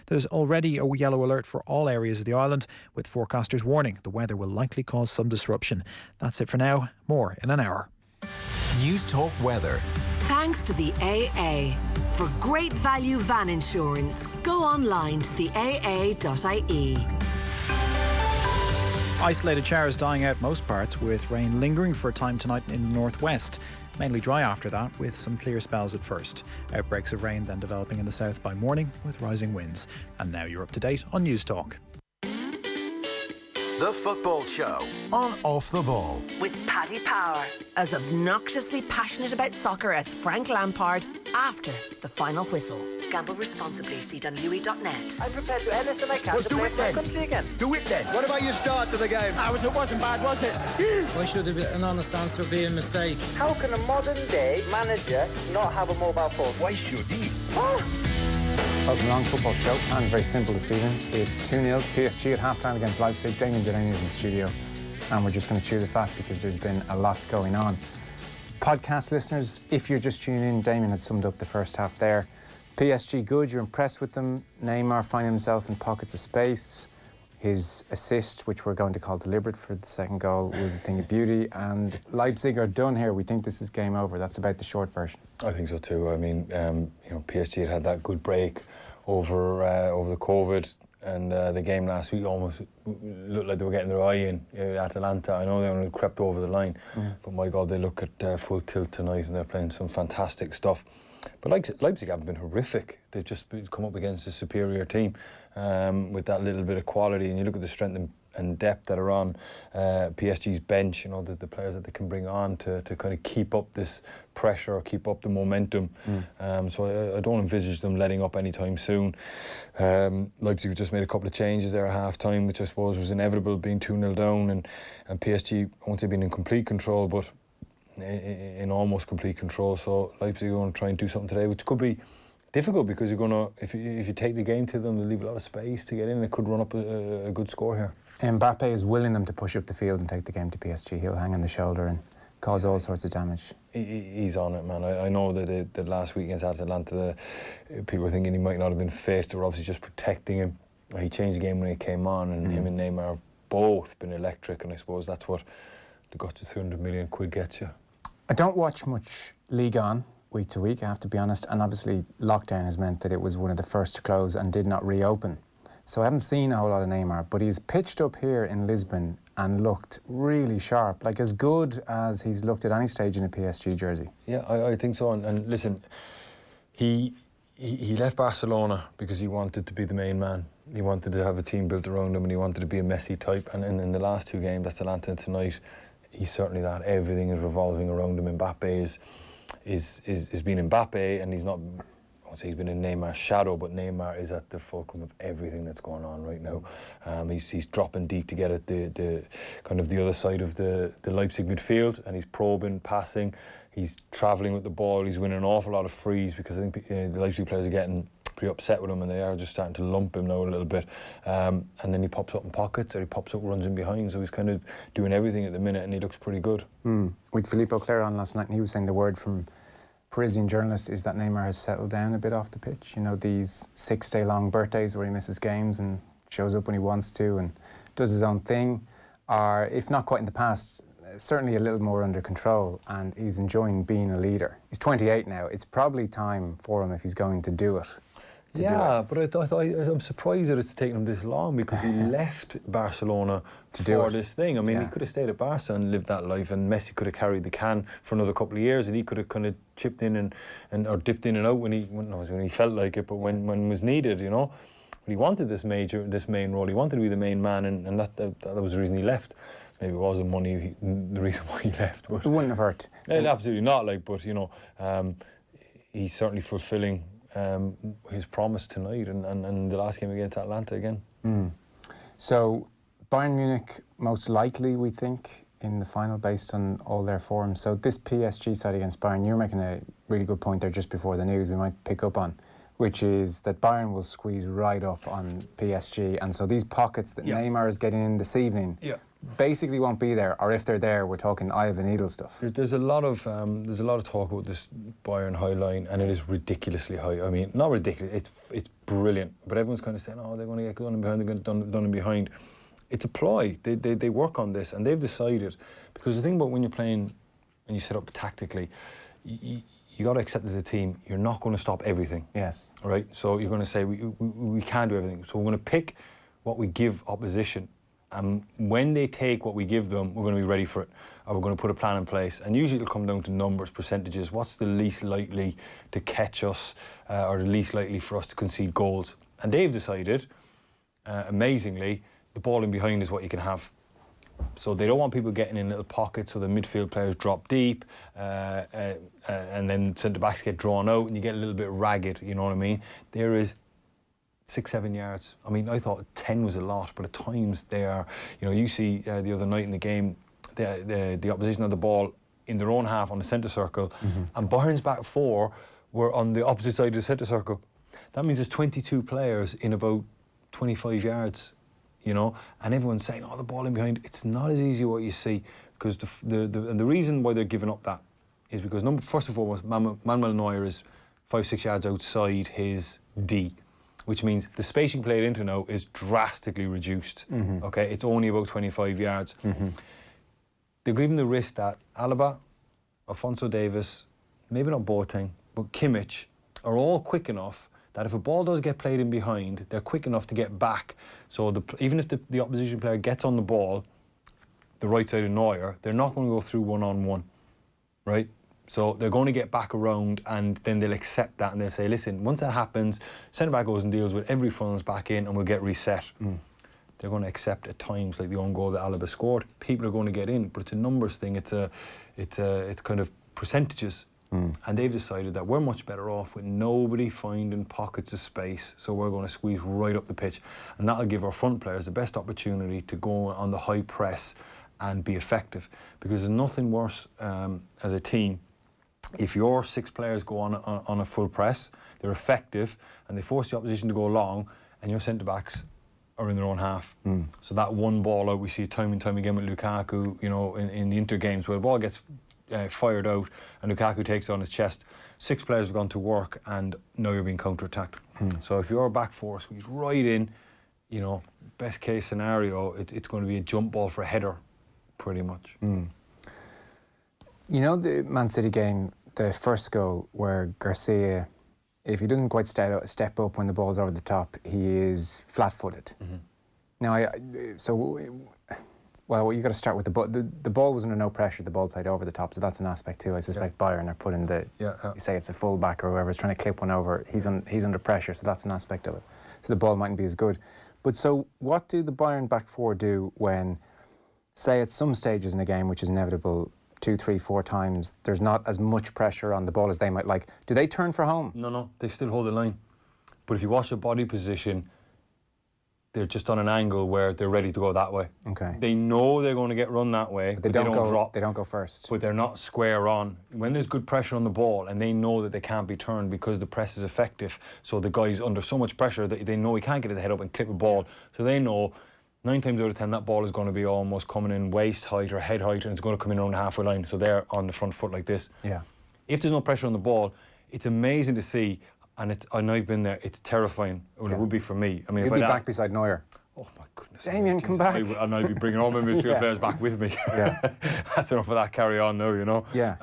There's already a yellow alert for all areas of the island, with forecasters warning the weather will likely cause some disruption. That's it for now. More in an hour. News Talk Weather. Thanks to the AA. For great value van insurance, go online to theaa.ie. Isolated showers dying out most parts, with rain lingering for a time tonight in the northwest. Mainly dry after that, with some clear spells at first. Outbreaks of rain then developing in the south by morning, with rising winds. And now you're up to date on News Talk. The Football Show on Off the Ball. With Paddy Power, as obnoxiously passionate about soccer as Frank Lampard after the final whistle. Gamble responsibly. See dunlewy.net. I'm prepared to do anything I can to do play it for my then. country again. Do it then. What about your start to the game? It wasn't bad, was it? Why should an honest answer be a mistake? How can a modern day manager not have a mobile phone? Why should he? Welcome along, Football Show. And very simple this evening. It's 2-0 PSG at half-time against Leipzig. Damien Delaney is in the studio. And we're just going to chew the fat because there's been a lot going on. Podcast listeners, if you're just tuning in, Damien had summed up the first half there. PSG good, you're impressed with them. Neymar finding himself in pockets of space. His assist, which we're going to call deliberate for the second goal, was a thing of beauty. And Leipzig are done here. We think this is game over. That's about the short version. I think so too. I mean, PSG had that good break over the COVID, and the game last week almost looked like they were getting their eye in. Atalanta, I know they only crept over the line, but my God, they look at full tilt tonight, and they're playing some fantastic stuff. But Leipzig haven't been horrific. They've just come up against a superior team with that little bit of quality. And you look at the strength and depth that are on PSG's bench, the players that they can bring on to kind of keep up this pressure or keep up the momentum. So I don't envisage them letting up anytime soon. Leipzig just made a couple of changes there at half-time, which I suppose was inevitable, being 2-0 down. And PSG, I won't say being in complete control, but in almost complete control. So Leipzig are going to try and do something today, which could be difficult because you're going to, if you take the game to them, they'll leave a lot of space to get in. It could run up a good score here. Mbappe is willing them to push up the field and take the game to PSG. He'll hang on the shoulder and cause all sorts of damage. He's on it, man. I know that the last week against Atalanta, people were thinking he might not have been fit. They were obviously just protecting him. He changed the game when he came on, and him and Neymar have both been electric, and I suppose that's what the guts of 300 million quid gets you. I don't watch much Ligue 1 week to week, I have to be honest, and obviously lockdown has meant that it was one of the first to close and did not reopen. So I haven't seen a whole lot of Neymar, but he's pitched up here in Lisbon and looked really sharp, like as good as he's looked at any stage in a PSG jersey. Yeah, I think so. And listen, he left Barcelona because he wanted to be the main man. He wanted to have a team built around him, and he wanted to be a Messi type. And in the last two games, Atalanta and tonight, he's certainly that. Everything is revolving around him. Mbappe is being Mbappe, and he's not. I won't say he's been in Neymar's shadow, but Neymar is at the fulcrum of everything that's going on right now. He's dropping deep to get at the kind of the other side of the Leipzig midfield, and he's probing, passing. He's travelling with the ball. He's winning an awful lot of frees because I think the Leipzig players are getting pretty upset with him, and they are just starting to lump him now a little bit. And then he pops up in pockets, or he pops up, runs in behind. So he's kind of doing everything at the minute, and he looks pretty good. With Philippe Auclair on last night, and he was saying the word from Parisian journalists is that Neymar has settled down a bit off the pitch. You know, these 6-day-long birthdays where he misses games and shows up when he wants to and does his own thing, are, if not quite in the past, certainly a little more under control, and he's enjoying being a leader. He's 28 now. It's probably time for him, if he's going to do it. But I'm surprised that it's taken him this long, because he left Barcelona for this thing. I mean, he could have stayed at Barca and lived that life, and Messi could have carried the can for another couple of years, and he could have kind of chipped in and or dipped in and out when he felt like it, but when it was needed, you know. But he wanted this main role. He wanted to be the main man, and that was the reason he left. Maybe it wasn't money, the reason why he left. But it wouldn't have hurt. Absolutely not. But you know, he's certainly fulfilling his promise tonight, and the last game against Atalanta again. So Bayern Munich most likely, we think, in the final based on all their form. So this PSG side against Bayern, you're making a really good point there just before the news we might pick up on, which is that Bayern will squeeze right up on PSG, and so these pockets that Neymar is getting in this evening basically won't be there, or if they're there, we're talking eye of a needle stuff. There's a lot of talk about this Bayern high line, and it is ridiculously high. I mean, not ridiculous. It's brilliant, but everyone's kind of saying, oh, they're going to get done and behind. They're going to get done and behind. It's a ploy. They work on this, and they've decided, because the thing about when you're playing and you set up tactically, you got to accept as a team, you're not going to stop everything. Yes. Right. So you're going to say we can't do everything. So we're going to pick what we give opposition. And when they take what we give them, we're going to be ready for it. And we're going to put a plan in place. And usually it'll come down to numbers, percentages. What's the least likely to catch us or the least likely for us to concede goals? And they've decided, amazingly, the ball in behind is what you can have. So they don't want people getting in little pockets, so the midfield players drop deep, and then centre-backs get drawn out and you get a little bit ragged, you know what I mean? There is 6-7 yards. I mean, I thought 10 was a lot, but at times they are, you know, you see the other night in the game, the opposition had the ball in their own half on the centre circle, and Bayern's back four were on the opposite side of the centre circle. That means there's 22 players in about 25 yards, you know, and everyone's saying, oh, the ball in behind. It's not as easy what you see, because the reason why they're giving up that is because, first and foremost, Manuel Neuer is 5-6 yards outside his D, which means the spacing played into now is drastically reduced. Okay, it's only about 25 yards. They're giving the risk that Alaba, Alphonso Davies, maybe not Boateng, but Kimmich are all quick enough that if a ball does get played in behind, they're quick enough to get back. So even if the opposition player gets on the ball, the right side of Neuer, they're not going to go through one-on-one, right? So they're going to get back around, and then they'll accept that, and they'll say, listen, once that happens, centre-back goes and deals with every funnels back in and we'll get reset. They're going to accept at times, like the own goal that Alaba scored. People are going to get in, but it's a numbers thing. It's kind of percentages. And they've decided that we're much better off with nobody finding pockets of space, so we're going to squeeze right up the pitch, and that'll give our front players the best opportunity to go on the high press and be effective, because there's nothing worse as a team if your 6 players go on a full press, they're effective, and they force the opposition to go long, and your centre-backs are in their own half. So that one ball out, we see time and time again with Lukaku, you know, in the Inter games, where the ball gets fired out and Lukaku takes it on his chest. 6 players have gone to work, and now you're being counter-attacked. So if your back four squeeze right in, you know, best case scenario, it's going to be a jump ball for a header, pretty much. You know the Man City game, the first goal where Garcia, if he doesn't quite step up when the ball's over the top, he is flat-footed. Now, well, you got to start with the ball. The ball was under no pressure. The ball played over the top, so that's an aspect too. I suspect Bayern are putting you say it's a full-back or whoever's trying to clip one over. He's under pressure, so that's an aspect of it. So the ball mightn't be as good. But so what do the Bayern back four do when, say, at some stages in a game, which is inevitable, 2, 3, 4 times, there's not as much pressure on the ball as they might like? Do they turn for home? No, they still hold the line. But if you watch the body position, they're just on an angle where they're ready to go that way. Okay. They know they're going to get run that way, but they don't drop. They don't go first. But they're not square on. When there's good pressure on the ball, and they know that they can't be turned because the press is effective, so the guy's under so much pressure that they know he can't get his head up and clip a ball. So they know 9 times out of 10 that ball is going to be almost coming in waist height or head height, and it's going to come in around the halfway line. So they're on the front foot like this. Yeah. If there's no pressure on the ball, it's amazing to see, and I've been there. It's terrifying. Well, it would be for me. I mean, you'd be back beside Neuer. Oh my goodness! Damien, come back. And I'd be bringing all my midfield players back with me. Yeah. That's enough of that. Carry on now, you know. Yeah.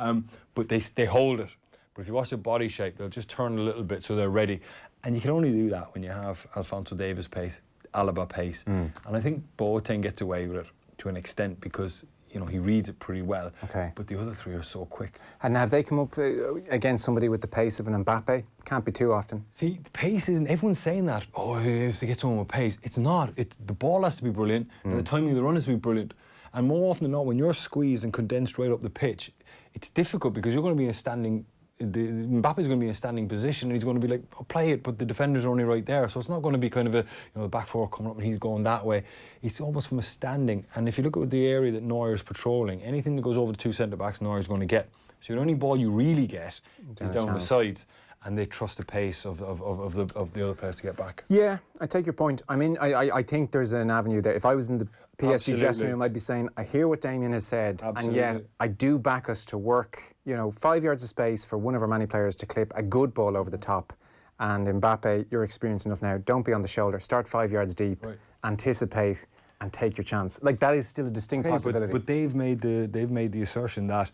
But they hold it. But if you watch the body shape, they'll just turn a little bit so they're ready. And you can only do that when you have Alphonso Davies pace, Alaba pace, and I think Boateng gets away with it to an extent because, you know, he reads it pretty well. Okay. But the other 3 are so quick. And have they come up against somebody with the pace of an Mbappe? Can't be too often. See, the pace isn't. Everyone's saying that. Oh, he has to get someone with pace. It's not. The ball has to be brilliant, and the timing of the run has to be brilliant. And more often than not, when you're squeezed and condensed right up the pitch, it's difficult because you're going to be in a standing. Mbappe's going to be in a standing position, and he's going to be like, oh, play it, but the defenders are only right there. So it's not going to be kind of a, the back four coming up and he's going that way. It's almost from a standing. And if you look at the area that Neuer's patrolling, anything that goes over the 2 centre-backs, Neuer's going to get. So the only ball you really get is down the sides. and they trust the pace of the other players to get back. Yeah, I take your point. I mean, I think there's an avenue there. If I was in the PSG dressing room, I'd be saying, I hear what Damien has said, and yet I do back us to work, 5 yards of space for one of our many players to clip a good ball over the top. And Mbappe, you're experienced enough now. Don't be on the shoulder. Start 5 yards deep. Right. Anticipate and take your chance. Like, that is still a distinct possibility. But they've made the assertion that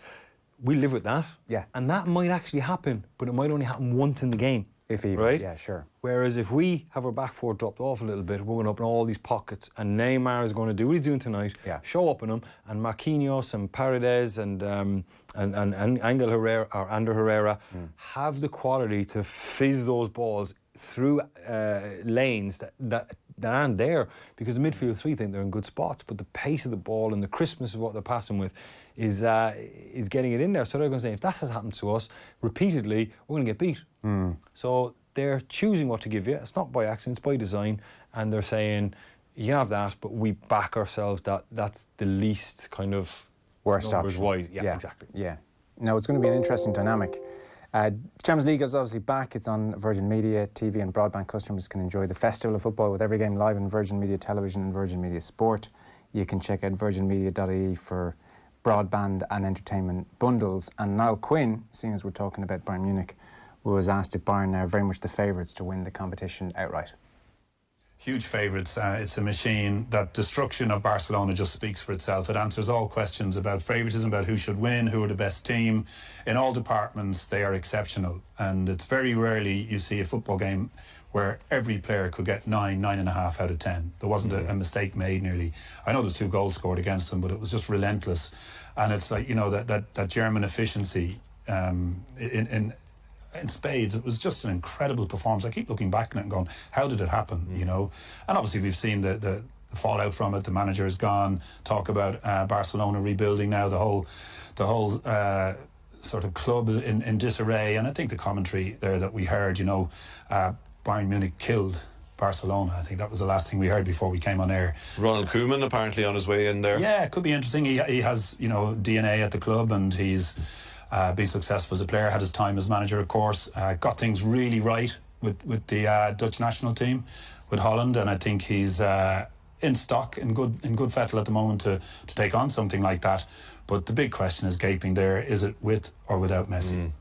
we live with that. Yeah. And that might actually happen, but it might only happen once in the game. If even, right? Yeah, sure. Whereas if we have our back four dropped off a little bit, we're going to open all these pockets, and Neymar is going to do what he's doing tonight, show up in them, and Marquinhos and Paredes and Angel Herrera or Ander Herrera have the quality to fizz those balls through lanes that aren't there, because the midfield three think they're in good spots, but the pace of the ball and the crispness of what they're passing with is getting it in there. So they're going to say, if that has happened to us repeatedly, we're going to get beat. So they're choosing what to give you. It's not by accident, it's by design, and they're saying, you can have that, but we back ourselves that's the least kind of worst option. Wise. Yeah, exactly. Yeah. Now, it's going to be an interesting dynamic. Champions League is obviously back. It's on Virgin Media. TV and broadband customers can enjoy the festival of football with every game live on Virgin Media Television and Virgin Media Sport. You can check out virginmedia.ie for broadband and entertainment bundles. And Niall Quinn, seeing as we're talking about Bayern Munich, was asked if Bayern are very much the favourites to win the competition outright. Huge favourites. It's a machine. That destruction of Barcelona just speaks for itself. It answers all questions about favouritism, about who should win, who are the best team. In all departments, they are exceptional. And it's very rarely you see a football game where every player could get 9.5 out of 10. There wasn't a mistake made nearly. I know there's 2 goals scored against them, but it was just relentless. And it's like, that German efficiency in spades. It was just an incredible performance. I keep looking back on it and going, how did it happen? And obviously we've seen the fallout from it. The manager is gone. Talk about Barcelona rebuilding now, the whole sort of club in disarray. And I think the commentary there that we heard, Bayern Munich killed Barcelona. I think that was the last thing we heard before we came on air. Ronald Koeman apparently on his way in there. Yeah, it could be interesting. He has DNA at the club, and he's been successful as a player, had his time as manager, of course, got things really right with the Dutch national team, with Holland, and I think he's in stock, in good fettle at the moment to take on something like that. But the big question is gaping there, is it with or without Messi?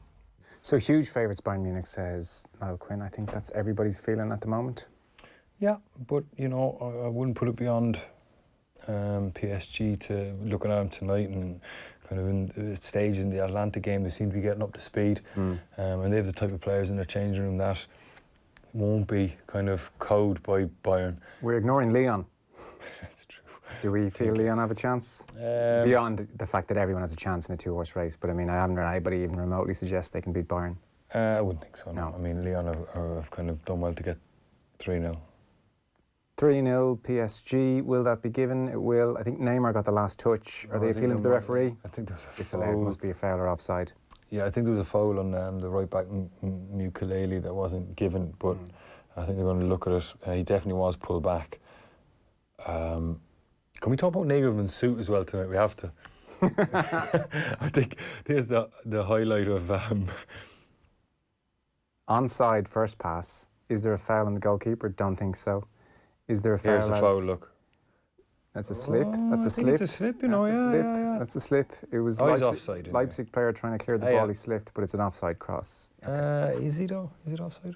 So huge favourites Bayern Munich, says Niall Quinn. I think that's everybody's feeling at the moment. Yeah, but I wouldn't put it beyond PSG to looking at them tonight, and kind of in stages in the Atlanta game, they seem to be getting up to speed, and they have the type of players in their changing room that won't be kind of cowed by Bayern. We're ignoring Leon. That's true. Do we feel Leon have a chance? Beyond the fact that everyone has a chance in a 2-horse race, but I mean, I haven't heard anybody even remotely suggest they can beat Bayern. I wouldn't think so, no. I mean, Leon have kind of done well to get 3-0. 3-0 PSG, will that be given? It will. I think Neymar got the last touch. Are they appealing to the referee? I think there's a Disallowed. foul. Must be a foul or offside. Yeah, I think there was a foul on the right back Mukulele that wasn't given, but I think they're going to look at it. He definitely was pulled back. Can we talk about Nagelsmann's suit as well tonight? We have to. I think there's the highlight of onside first pass. Is there a foul on the goalkeeper? Don't think so. Is there a foul? Here's the foul, look. That's a slip. That's a slip. It's a slip, yeah. That's a slip. It was he's offside. Leipzig player trying to clear the ball. He slipped, but it's an offside cross. Okay. Is he though? Is it offside?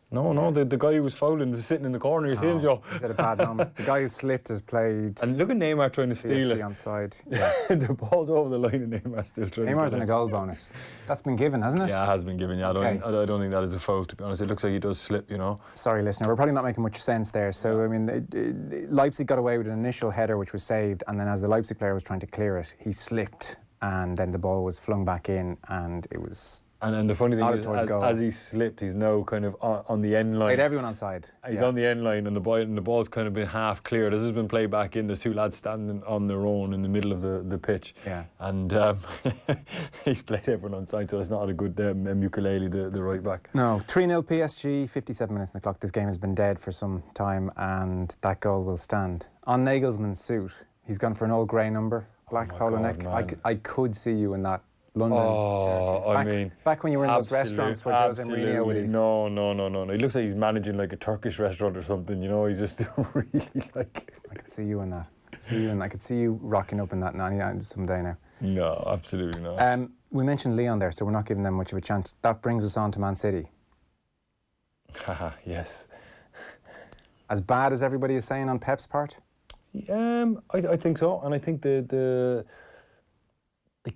No, the guy who was fouling is sitting in the corner. You see him, Joe? He's at a bad moment. The guy who slipped has played. And look at Neymar trying to steal it. Onside. Yeah. The ball's over the line and Neymar's still trying. Neymar's in a goal bonus. That's been given, hasn't it? Yeah, it has been given. Yeah, I don't think that is a foul, to be honest. It looks like he does slip, Sorry, listener. We're probably not making much sense there. So, I mean, Leipzig got away with an initial header which was saved, and then as the Leipzig player was trying to clear it, he slipped, and then the ball was flung back in, and it was. And the funny thing is, as he slipped, he's now kind of on the end line. Played everyone on side. He's on the end line, and the ball's kind of been half clear. This has been played back in. There's 2 lads standing on their own in the middle of the pitch. Yeah. And he's played everyone on side, so it's not a good Mukulele, the right back. No. 3-0 PSG, 57 minutes on the clock. This game has been dead for some time, and that goal will stand. On Nagelsmann's suit, he's gone for an old grey number, black polo neck. I could see you in that London. Oh, I mean, back when you were in those restaurants where Jose Mourinho would eat. No. He looks like he's managing like a Turkish restaurant or something. You know, he's just really like. I could see you in that. I could see you rocking up in that nanny someday now. No, absolutely not. We mentioned Leon there, so we're not giving them much of a chance. That brings us on to Man City. Haha, yes. As bad as everybody is saying on Pep's part? I think so, and I think the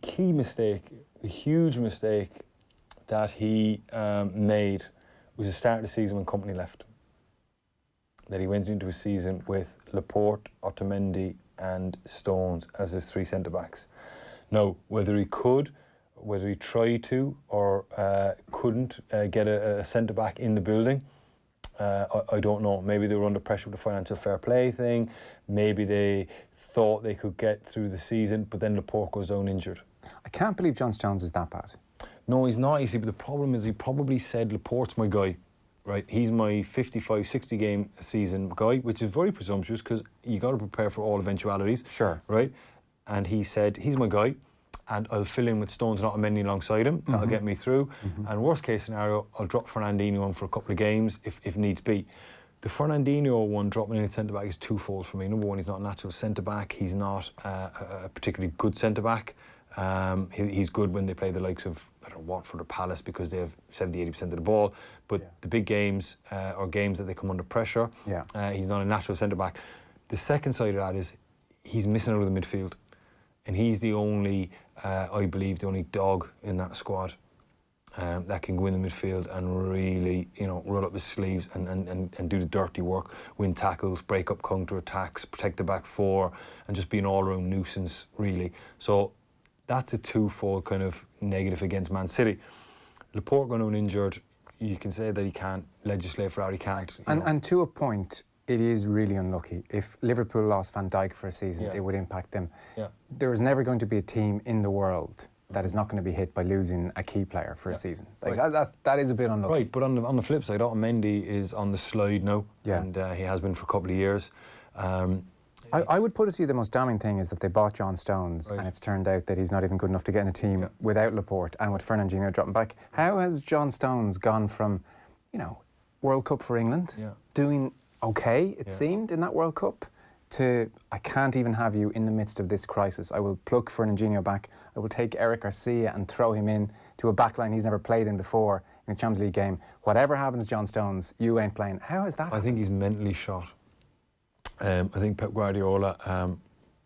key mistake, the huge mistake that he made was the start of the season when Company left. That he went into a season with Laporte, Otamendi and Stones as his three centre-backs. Now, whether he could, whether he tried to or couldn't get a centre-back in the building, I don't know. Maybe they were under pressure with the financial fair play thing. Maybe they thought they could get through the season, but then Laporte goes down injured. I can't believe John Stones is that bad. No, he's not, you see, but the problem is he probably said Laporte's my guy, right? He's my 55, 60 game a season guy, which is very presumptuous because you got to prepare for all eventualities. Sure. Right? And he said, he's my guy, and I'll fill in with Stones and Otamendi alongside him. That'll get me through. And worst case scenario, I'll drop Fernandinho on for a couple of games if needs be. The Fernandinho one, dropping in at centre-back, is twofold for me. Number one, he's not a natural centre-back. He's not a particularly good centre-back. He's good when they play the likes of, I don't know, Watford or Palace because they have 70-80% of the ball. But the big games or games that they come under pressure, he's not a natural centre-back. The second side of that is he's missing out of the midfield. And he's the only, I believe, the only dog in that squad that can go in the midfield and really, you know, roll up his sleeves and do the dirty work, win tackles, break up counter-attacks, protect the back four, and just be an all-round nuisance, really. So that's a twofold kind of negative against Man City. Laporte going on injured, you can say that he can't legislate for how he can't. And to a point, it is really unlucky. If Liverpool lost Van Dijk for a season, it would impact them. There is never going to be a team in the world that is not going to be hit by losing a key player for a season. Like that is a bit unlucky. Right, but on the flip side, Otamendi is on the slide now, and he has been for a couple of years. I would put it to you, the most damning thing is that they bought John Stones, and it's turned out that he's not even good enough to get in a team without Laporte and with Fernandinho dropping back. How has John Stones gone from, you know, World Cup for England, doing okay, it seemed, in that World Cup, to I can't even have you in the midst of this crisis. I will pluck Fernandinho back. I will take Eric Garcia and throw him in to a backline he's never played in before in a Champions League game. Whatever happens, John Stones, you ain't playing. How is that? I think he's mentally shot. I think Pep Guardiola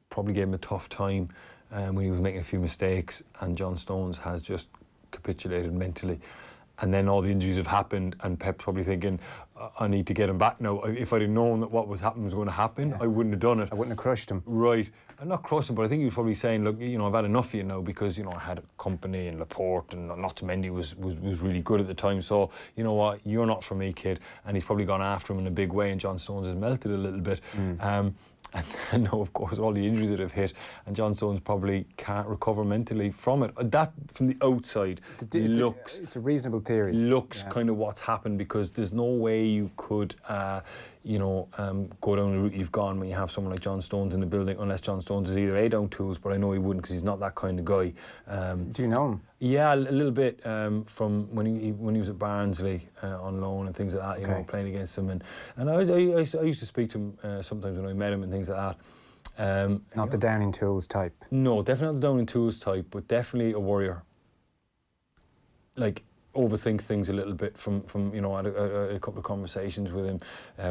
probably gave him a tough time when he was making a few mistakes, and John Stones has just capitulated mentally. And then all the injuries have happened, and Pep's probably thinking, I need to get him back now. If I'd have known that what was happening was going to happen, I wouldn't have done it. I wouldn't have crushed him. Right. I'm not crushing him, but I think he was probably saying, look, you know, I've had enough of you now because, you know, I had Company and Laporte and Otamendi was really good at the time. So, you know what, you're not for me, kid. And he's probably gone after him in a big way, and John Stones has melted a little bit. And now, of course, all the injuries that have hit, and John Stones probably can't recover mentally from it. That, from the outside, it's a reasonable theory. Looks kind of what's happened, because there's no way you could, go down the route you've gone when you have someone like John Stones in the building, unless John Stones is either A, down tools, but I know he wouldn't because he's not that kind of guy. Do you know him? Yeah, a little bit from when he was at Barnsley on loan and things like that, you know, playing against him. And I used to speak to him sometimes when I met him and things like that. Not the Downing Tools type? No, definitely not the Downing Tools type, but definitely a worrier. Like, overthinks things a little bit from you know, I had a couple of conversations with him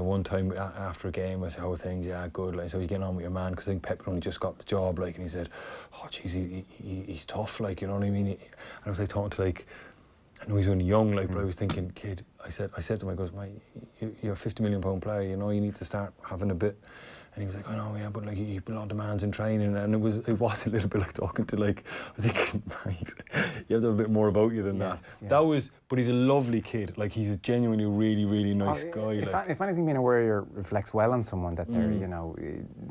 one time after a game. I said, how are things? Yeah, good. Like, so you getting on with your man? Because I think Pep only just got the job, like, and he said, oh geez, he's tough, like, you know what I mean? And I was like talking to, like, I know he's only young, like, but I was thinking, kid, I said to him, I goes, you're a £50 million player, you know, you need to start having a bit. And he was like, I know, yeah, but like you put a lot of demands in training, and it was a little bit like talking to, like, I was thinking, right, you have to have a bit more about you than that. That was, but he's a lovely kid. Like, he's a genuinely really, really nice guy. If anything, being a warrior reflects well on someone, that they're, you know,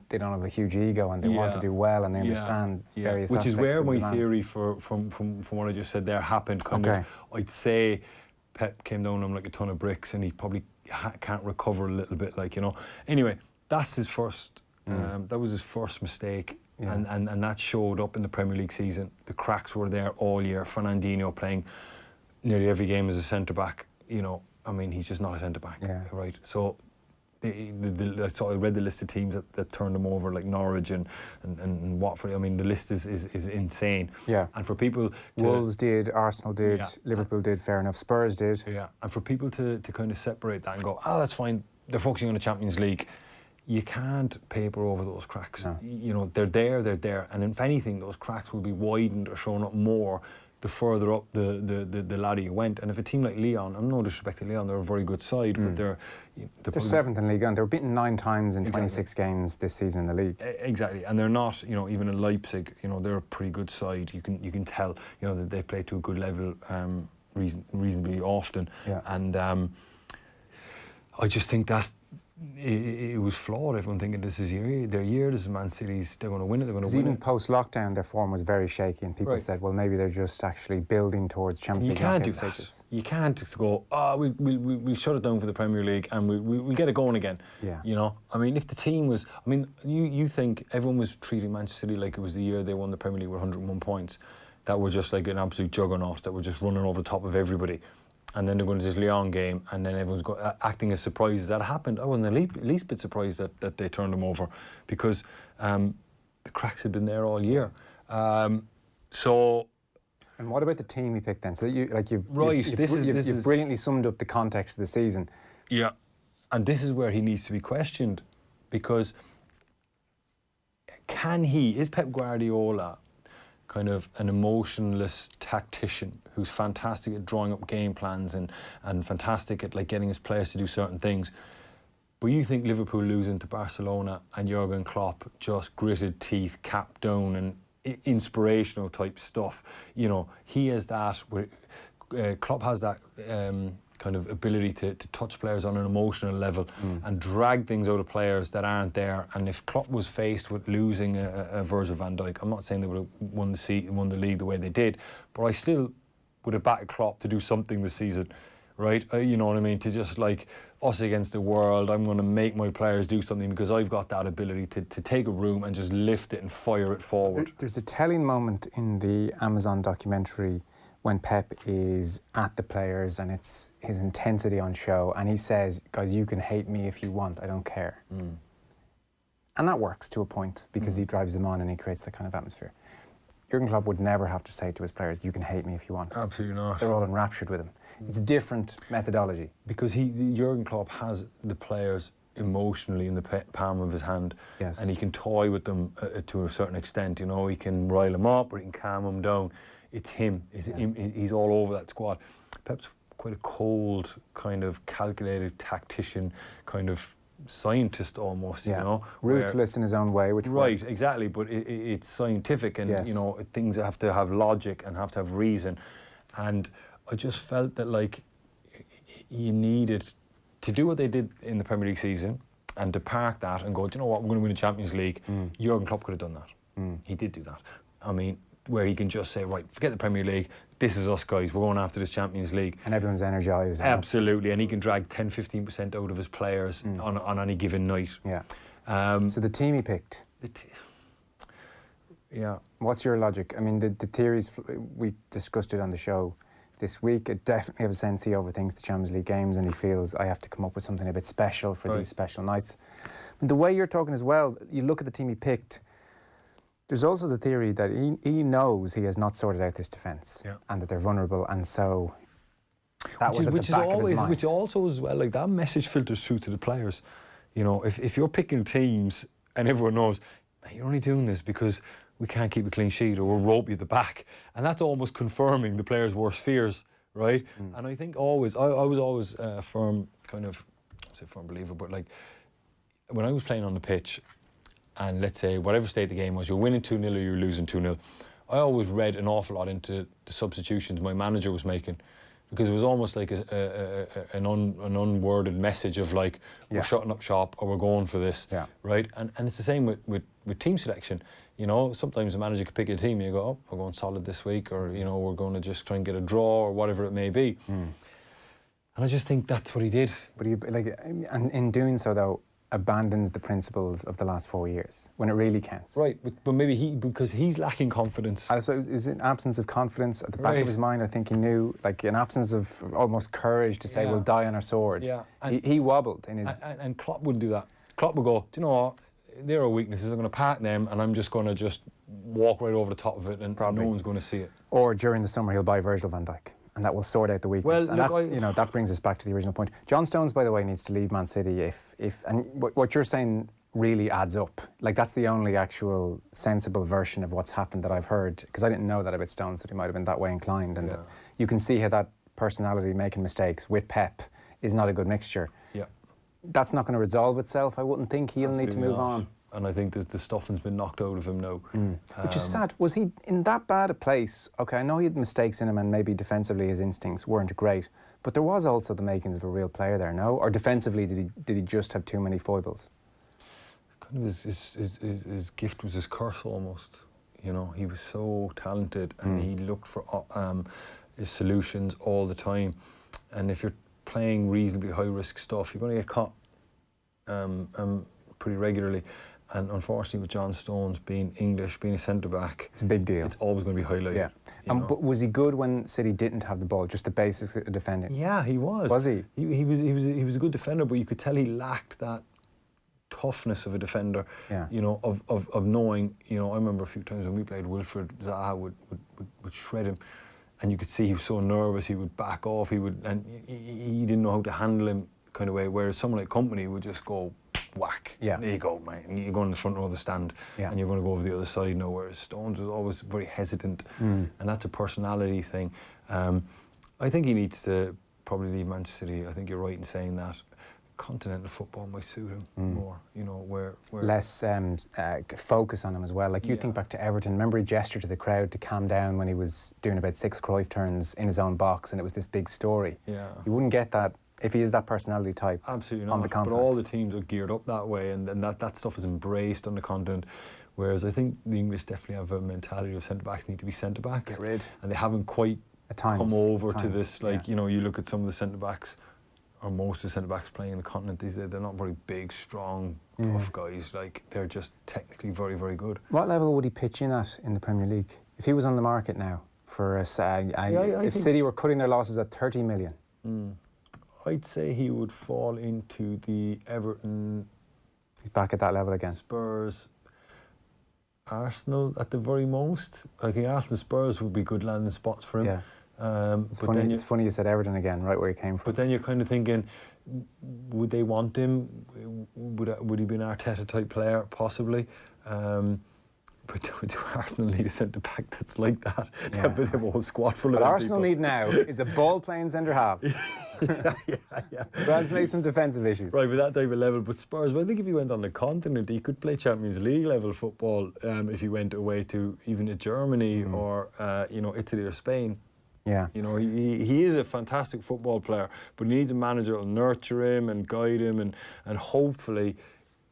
they don't have a huge ego and they want to do well and they understand various aspects. Which is where my demands. Theory from what I just said there happened. Kind of, I'd say Pep came down on him like a ton of bricks, and he probably can't recover a little bit, like, you know. Anyway, that's his first. That was his first mistake. and that showed up in the Premier League season. The cracks were there all year. Fernandinho playing nearly every game as a centre-back. I mean, he's just not a centre-back, right? So I read the list of teams that turned him over, like Norwich and Watford. I mean, the list is insane. Yeah. And for people... Wolves did, Arsenal did, Liverpool did, fair enough, Spurs did. Yeah, and for people to kind of separate that and go, that's fine, they're focusing on the Champions League, you can't paper over those cracks. No. They're there. And if anything, those cracks will be widened or shown up more the further up the ladder you went. And if a team like Lyon, I'm no disrespect to Lyon, they're a very good side, but they're seventh in Ligue 1. They were beaten 9 times in 26 games this season in the league. Exactly, and they're not, even in Leipzig, they're a pretty good side. You can tell, that they play to a good level reasonably often. Yeah. And I just think that it was flawed. Everyone thinking this is their year, this is Man City's, they're going to win it, they're going to win even it. post-lockdown, their form was very shaky, and people said, well, maybe they're just actually building towards Champions League knockout stages. You can't go, we'll shut it down for the Premier League and we'll get it going again. Yeah. I mean, if the team was... I mean, you think everyone was treating Manchester City like it was the year they won the Premier League with 101 points, that were just like an absolute juggernaut, that were just running over the top of everybody. And then they're going to this Lyon game, and then everyone's acting as surprised that happened. I wasn't the least bit surprised that they turned them over, because the cracks had been there all year. So. And what about the team he picked then? So you've brilliantly summed up the context of the season. Yeah, and this is where he needs to be questioned, because is Pep Guardiola kind of an emotionless tactician who's fantastic at drawing up game plans and fantastic at getting his players to do certain things? But you think Liverpool losing to Barcelona and Jurgen Klopp just gritted teeth, cap down, and inspirational type stuff? He has that. Klopp has that kind of ability to touch players on an emotional level and drag things out of players that aren't there. And if Klopp was faced with losing a Virgil van Dijk, I'm not saying they would have won the league the way they did, but I still would have backed Klopp to do something this season, right? You know what I mean? To just us against the world, I'm going to make my players do something because I've got that ability to take a room and just lift it and fire it forward. There's a telling moment in the Amazon documentary when Pep is at the players and it's his intensity on show, and he says, guys, you can hate me if you want, I don't care. And that works to a point, because he drives them on and he creates that kind of atmosphere. Jurgen Klopp would never have to say to his players, you can hate me if you want. Absolutely not. They're all enraptured with him. It's a different methodology. Because Jurgen Klopp has the players emotionally in the palm of his hand. Yes. And he can toy with them to a certain extent. He can rile them up or he can calm them down. It's him. He's all over that squad. Pep's quite a cold, kind of calculated tactician, kind of scientist almost, ruthless in his own way, which right, works. Exactly, but it's scientific, and things have to have logic and have to have reason. And I just felt that you needed to do what they did in the Premier League season and to park that and go, do you know what, we're going to win the Champions League. Jurgen Klopp could have done that. He did do that. I mean, where he can just say, right, forget the Premier League, this is us guys, we're going after this Champions League. And everyone's energised. Absolutely, and he can drag 10-15% out of his players on any given night. Yeah. So the team he picked. Yeah. What's your logic? I mean, the theories, we discussed it on the show this week. I definitely have a sense he overthinks the Champions League games and he feels I have to come up with something a bit special for these special nights. But the way you're talking as well, you look at the team he picked, there's also the theory that he knows he has not sorted out this defence and that they're vulnerable, and so that was at the back of his mind. Which also as well, that message filters through to the players. If you're picking teams and everyone knows, you're only doing this because we can't keep a clean sheet or we'll rope you at the back, and that's almost confirming the players' worst fears, right? And I think I was always a firm kind of, I say firm believer, but when I was playing on the pitch, and let's say whatever state the game was, you're winning 2-0 or you're losing 2-0, I always read an awful lot into the substitutions my manager was making, because it was almost like an unworded message of we're shutting up shop or we're going for this, right? And it's the same with team selection. Sometimes the manager could pick a team and you go, oh, we're going solid this week, or we're going to just try and get a draw or whatever it may be. And I just think that's what he did. But and in doing so though, abandons the principles of the last 4 years when it really counts. Right, but maybe because he's lacking confidence. It was an absence of confidence at the back of his mind. I think he knew, like an absence of almost courage to say, we'll die on our sword. Yeah. He wobbled in his... And Klopp wouldn't do that. Klopp would go, do you know what, there are weaknesses, I'm going to park them and I'm just going to walk right over the top of it and no one's going to see it. Or during the summer he'll buy Virgil van Dijk. And that will sort out the weakness. Well, and that's, that brings us back to the original point. John Stones, by the way, needs to leave Man City and what you're saying really adds up. Like, that's the only actual sensible version of what's happened that I've heard, because I didn't know that about Stones, that he might have been that way inclined, and that you can see how that personality making mistakes with Pep is not a good mixture. Yeah. That's not going to resolve itself. I wouldn't think he'll need to move on. And I think the stuffing's been knocked out of him now. Which is sad. Was he in that bad a place? Okay, I know he had mistakes in him and maybe defensively his instincts weren't great, but there was also the makings of a real player there, no? Or defensively, did he just have too many foibles? Kind of his gift was his curse almost. You know, he was so talented and he looked for his solutions all the time. And if you're playing reasonably high-risk stuff, you're going to get caught pretty regularly. And unfortunately, with John Stones being English, being a centre-back... It's a big deal. It's always going to be highlighted. Yeah. But was he good when City didn't have the ball, just the basics of defending? Yeah, he was. Was he? He was a good defender, but you could tell he lacked that toughness of a defender, you know, of knowing, you know, I remember a few times when we played, Wilfred Zaha would shred him, and you could see he was so nervous, he would back off, he didn't know how to handle him kind of way, whereas someone like Company would just go whack. Yeah. There you go, mate. And you're going in the front row of the stand and you're going to go over the other side now, whereas Stones was always very hesitant. And that's a personality thing. I think he needs to probably leave Manchester City. I think you're right in saying that. Continental football might suit him more, you know, where less focus on him as well. Like you think back to Everton, remember he gestured to the crowd to calm down when he was doing about 6 Cruyff turns in his own box and it was this big story. Yeah. You wouldn't get that if he is that personality type. Absolutely on not. the continent. But all the teams are geared up that way, and that stuff is embraced on the continent. Whereas I think the English definitely have a mentality of centre backs need to be centre backs. Get rid. And they haven't quite come over to this. Like you know, you look at some of the centre backs, or most of the centre backs playing in the continent. They're not very big, strong, tough guys. Like they're just technically very, very good. What level would he pitch in at in the Premier League if he was on the market now for if City were cutting their losses at 30 million? I'd say he would fall into the Everton. He's back at that level again. Spurs, Arsenal at the very most. I think Arsenal, Spurs would be good landing spots for him. Yeah. It's funny you said Everton again, right where he came from. But then you're kind of thinking, would they want him? Would he be an Arteta type player? Possibly. But do Arsenal need a centre-back that's like that? Yeah. They have a whole squad full of What them Arsenal people. need now is a ball-playing centre-half. yeah. Who has maybe some defensive issues. Right, with that type of level. But Spurs, well, I think if he went on the continent, he could play Champions League level football if he went away to even to Germany or, you know, Italy or Spain. Yeah. You know, he is a fantastic football player, but he needs a manager who'll nurture him and guide him and hopefully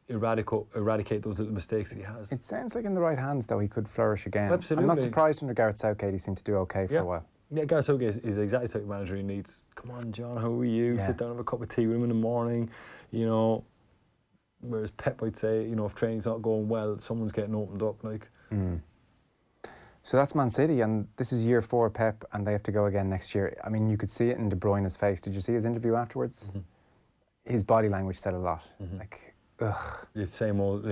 eradicate those little mistakes that he has. It sounds like in the right hands, though, he could flourish again. Absolutely. I'm not surprised under Gareth Southgate he seemed to do okay for a while. Yeah, Gareth Southgate is exactly the type of manager he needs. Come on, John, how are you? Sit down and have a cup of tea with him in the morning, you know. Whereas Pep, I'd say, you know, if training's not going well, someone's getting opened up, like. So that's Man City, and this is year 4 Pep, and they have to go again next year. I mean, you could see it in De Bruyne's face. Did you see his interview afterwards? His body language said a lot. Like, ugh. The same old,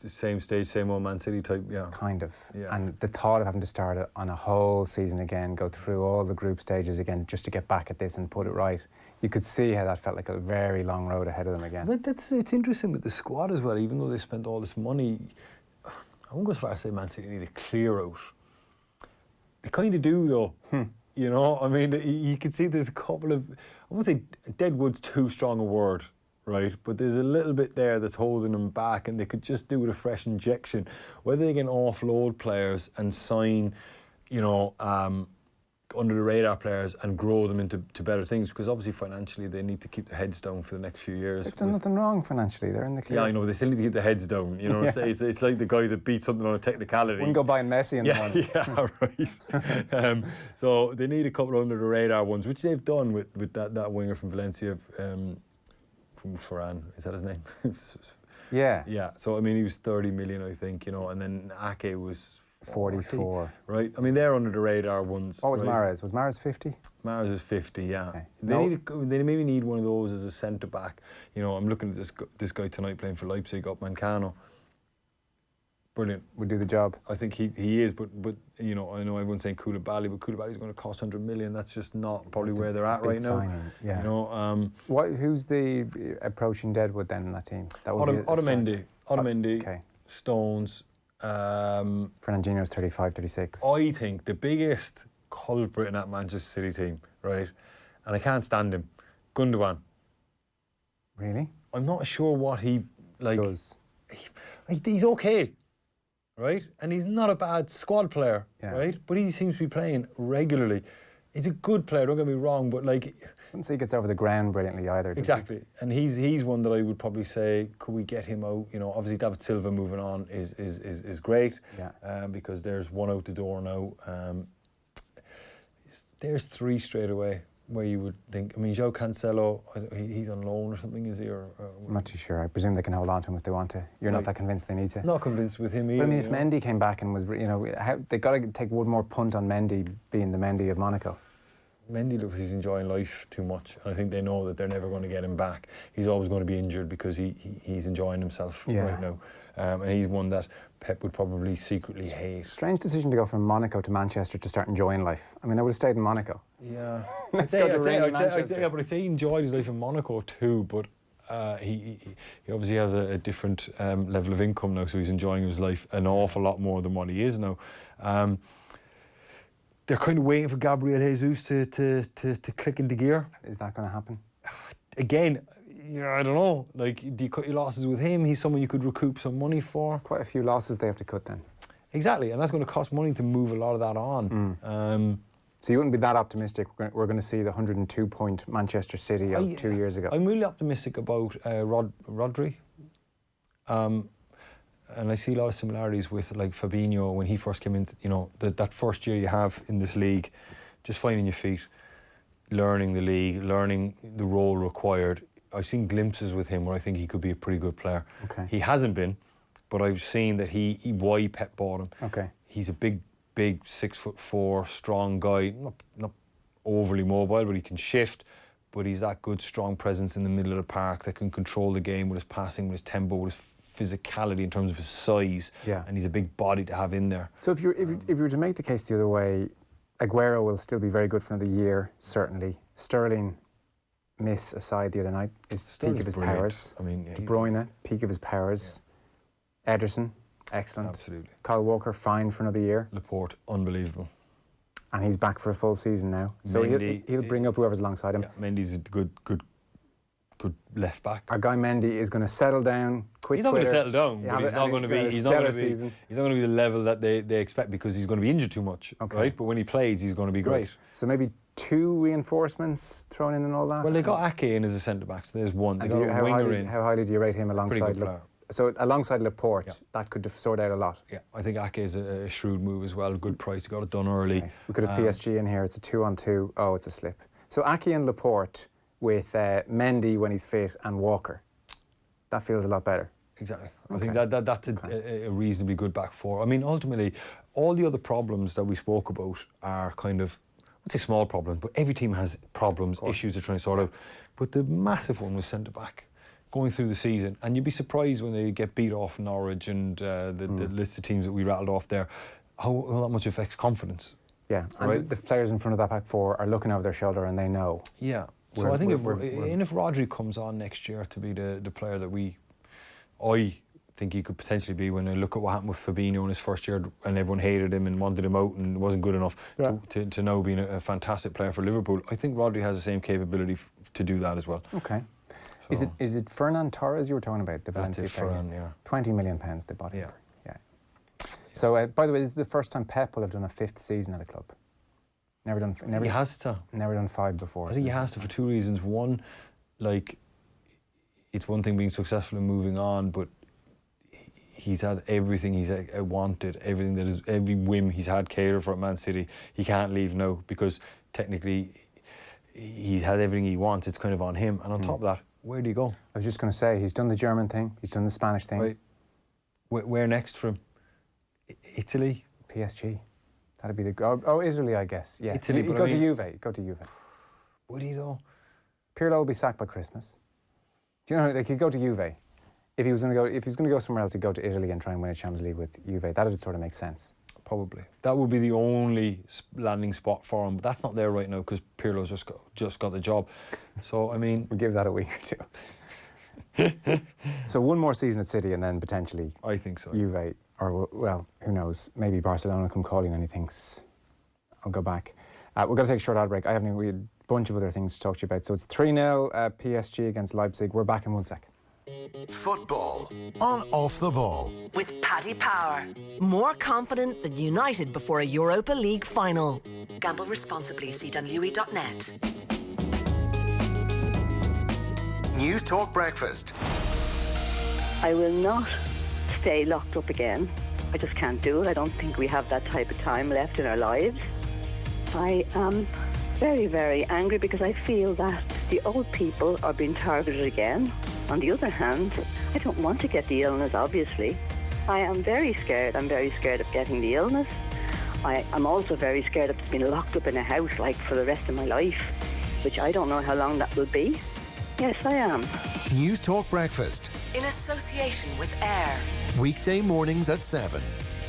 same stage, same old Man City type, Kind of. Yeah. And the thought of having to start it on a whole season again, go through all the group stages again, just to get back at this and put it right. You could see how that felt like a very long road ahead of them again. It's interesting with the squad as well, even though they spent all this money. I won't go as far as say Man City need a clear out. They kind of do, though. You know, I mean, you can see there's a couple of, I won't say deadwood's too strong a word, right? But there's a little bit there that's holding them back, and they could just do with a fresh injection. Whether they can offload players and sign, you know, under the radar players and grow them into better things, because obviously financially they need to keep their heads down for the next few years. They've done nothing wrong financially, they're in the clear. Yeah, I know, but they still need to keep their heads down, you know. It's like the guy that beat something on a technicality. Wouldn't go buying Messi in the morning. Yeah, right. So they need a couple under the radar ones, which they've done with that winger from Valencia, Varane, is that his name? Yeah. Yeah. So I mean, he was 30 million, I think, you know, and then Ake was 44. Right. I mean, they're under the radar ones. What was right? Mahrez? Was Mahrez 50? Mahrez is 50. Yeah. Okay. They maybe need one of those as a centre back. You know, I'm looking at this guy tonight playing for Leipzig, up Mancano. Brilliant. Would do the job. I think he is, but you know, I know everyone's saying Koulibaly, but Koulibaly's going to cost 100 million. That's just not probably where they're at right now. Yeah. You know, who's the approaching deadwood then in that team? That would be Otamendi, okay. Stones. Fernandinho's 35, 36. I think the biggest culprit in that Manchester City team, right? And I can't stand him, Gundogan. Really? I'm not sure what he like. Does. He's okay. Right? And he's not a bad squad player, right? But he seems to be playing regularly. He's a good player, don't get me wrong, but like... I wouldn't say he gets over the ground brilliantly either. Exactly. And he's one that I would probably say, could we get him out? You know, obviously David Silva moving on is great. Yeah. Because there's one out the door now. There's 3 straight away where you would think, I mean, João Cancelo, he's on loan or something, is he? I'm not too sure. I presume they can hold on to him if they want to. You're not that convinced they need to? Not convinced with him either. But I mean, if Mendy came back and was, you know, they got to take one more punt on Mendy being the Mendy of Monaco. Mendy looks he's enjoying life too much. I think they know that they're never going to get him back. He's always going to be injured because he's enjoying himself right now. And he's one that Pep would probably secretly hate. Strange decision to go from Monaco to Manchester to start enjoying life. I mean, I would have stayed in Monaco. Yeah. Let's go to rainy Manchester. But I'd say he enjoyed his life in Monaco too, but he obviously has a different level of income now, so he's enjoying his life an awful lot more than what he is now. They're kind of waiting for Gabriel Jesus to click into gear. Is that going to happen? Again, I don't know. Like, do you cut your losses with him? He's someone you could recoup some money for. Quite a few losses they have to cut then. Exactly, and that's going to cost money to move a lot of that on. So you wouldn't be that optimistic we're going to see the 102-point Manchester City of 2 years ago? I'm really optimistic about Rodri. And I see a lot of similarities with like Fabinho when he first came in. You know, that first year you have in this league, just finding your feet, learning the league, learning the role required. I've seen glimpses with him where I think he could be a pretty good player. Okay. He hasn't been, but I've seen that why Pep bought him. Okay. He's a big 6'4", strong guy, not overly mobile, but he can shift. But he's that good, strong presence in the middle of the park that can control the game with his passing, with his tempo, with his physicality in terms of his size. Yeah. And he's a big body to have in there. So if you were to make the case the other way, Aguero will still be very good for another year, certainly. Sterling, miss aside the other night, is peak of his powers. I mean, De Bruyne, peak of his powers. Yeah. Ederson, excellent. Absolutely. Kyle Walker, fine for another year. Laporte, unbelievable. And he's back for a full season now. So Mendy, he'll bring up whoever's alongside him. Yeah, Mendy's a good left back. Our guy Mendy is going to settle down, quit He's not Twitter. going to settle down, but he's not going to be. He's not going to be the level that they expect because he's going to be injured too much, right? But when he plays, he's going to be great. So maybe 2 reinforcements thrown in and all that. Well, they got Ake in as a centre back, so there's one. They got a winger in. How highly do you rate him alongside? So alongside Laporte, that could sort out a lot. Yeah, I think Ake is a shrewd move as well. Good price, got it done early. Okay. We could have PSG in here. It's a 2-on-2. Oh, it's a slip. So Ake and Laporte with Mendy when he's fit and Walker. That feels a lot better. Exactly. I think that's a reasonably good back four. I mean, ultimately, all the other problems that we spoke about are kind of, I'd say small problems, but every team has problems, issues they're trying to sort out. But the massive one was centre back going through the season, and you'd be surprised when they get beat off Norwich and the list of teams that we rattled off there, how that much affects confidence. Yeah, right? And the players in front of that back four are looking over their shoulder and they know. Yeah. So I think if Rodri comes on next year to be the player that I think he could potentially be, when I look at what happened with Fabinho in his first year and everyone hated him and wanted him out and wasn't good enough to now being a fantastic player for Liverpool, I think Rodri has the same capability to do that as well. Okay. So is it Fernan Torres you were talking about, the Valencia player? Ferran, yeah. £20 million they bought him for. Yeah. So by the way, this is the first time Pep will have done a 5th season at a club. Never done 5 before. I think he has to for 2 reasons. One, like, it's one thing being successful and moving on, but he's had everything he's wanted, everything that is, every whim he's had catered for at Man City. He can't leave now because technically he had everything he wants. It's kind of on him. And on top of that, Where'd he go? I was just going to say, he's done the German thing, he's done the Spanish thing. Right. Where next for him? Italy? PSG. That'd be the... Oh, Italy, I guess. Yeah. Italy, He'd go to Juve. Go to Juve. Would he though? Pirlo will be sacked by Christmas. Do you know, like, he'd go to Juve. If he was going to go somewhere else, he'd go to Italy and try and win a Champions League with Juve. That would sort of make sense. Probably. That would be the only landing spot for him, but that's not there right now because Pirlo's just got the job. So, I mean... We'll give that a week or two. So one more season at City and then potentially... I think so. Juve, or, well, who knows? Maybe Barcelona come calling and he thinks, I'll go back. We're going to take a short ad break. We had a bunch of other things to talk to you about. So it's 3-0 PSG against Leipzig. We're back in 1 sec. Football on Off the Ball. With Paddy Power. More confident than United before a Europa League final. Gamble responsibly. See dunlewy.net. News Talk Breakfast. I will not stay locked up again. I just can't do it. I don't think we have that type of time left in our lives. I am very, very angry because I feel that the old people are being targeted again. On the other hand, I don't want to get the illness, obviously. I am very scared. I'm very scared of getting the illness. I'm also very scared of being locked up in a house like for the rest of my life, which I don't know how long that will be. Yes, I am. News Talk Breakfast. In association with Air. Weekday mornings at 7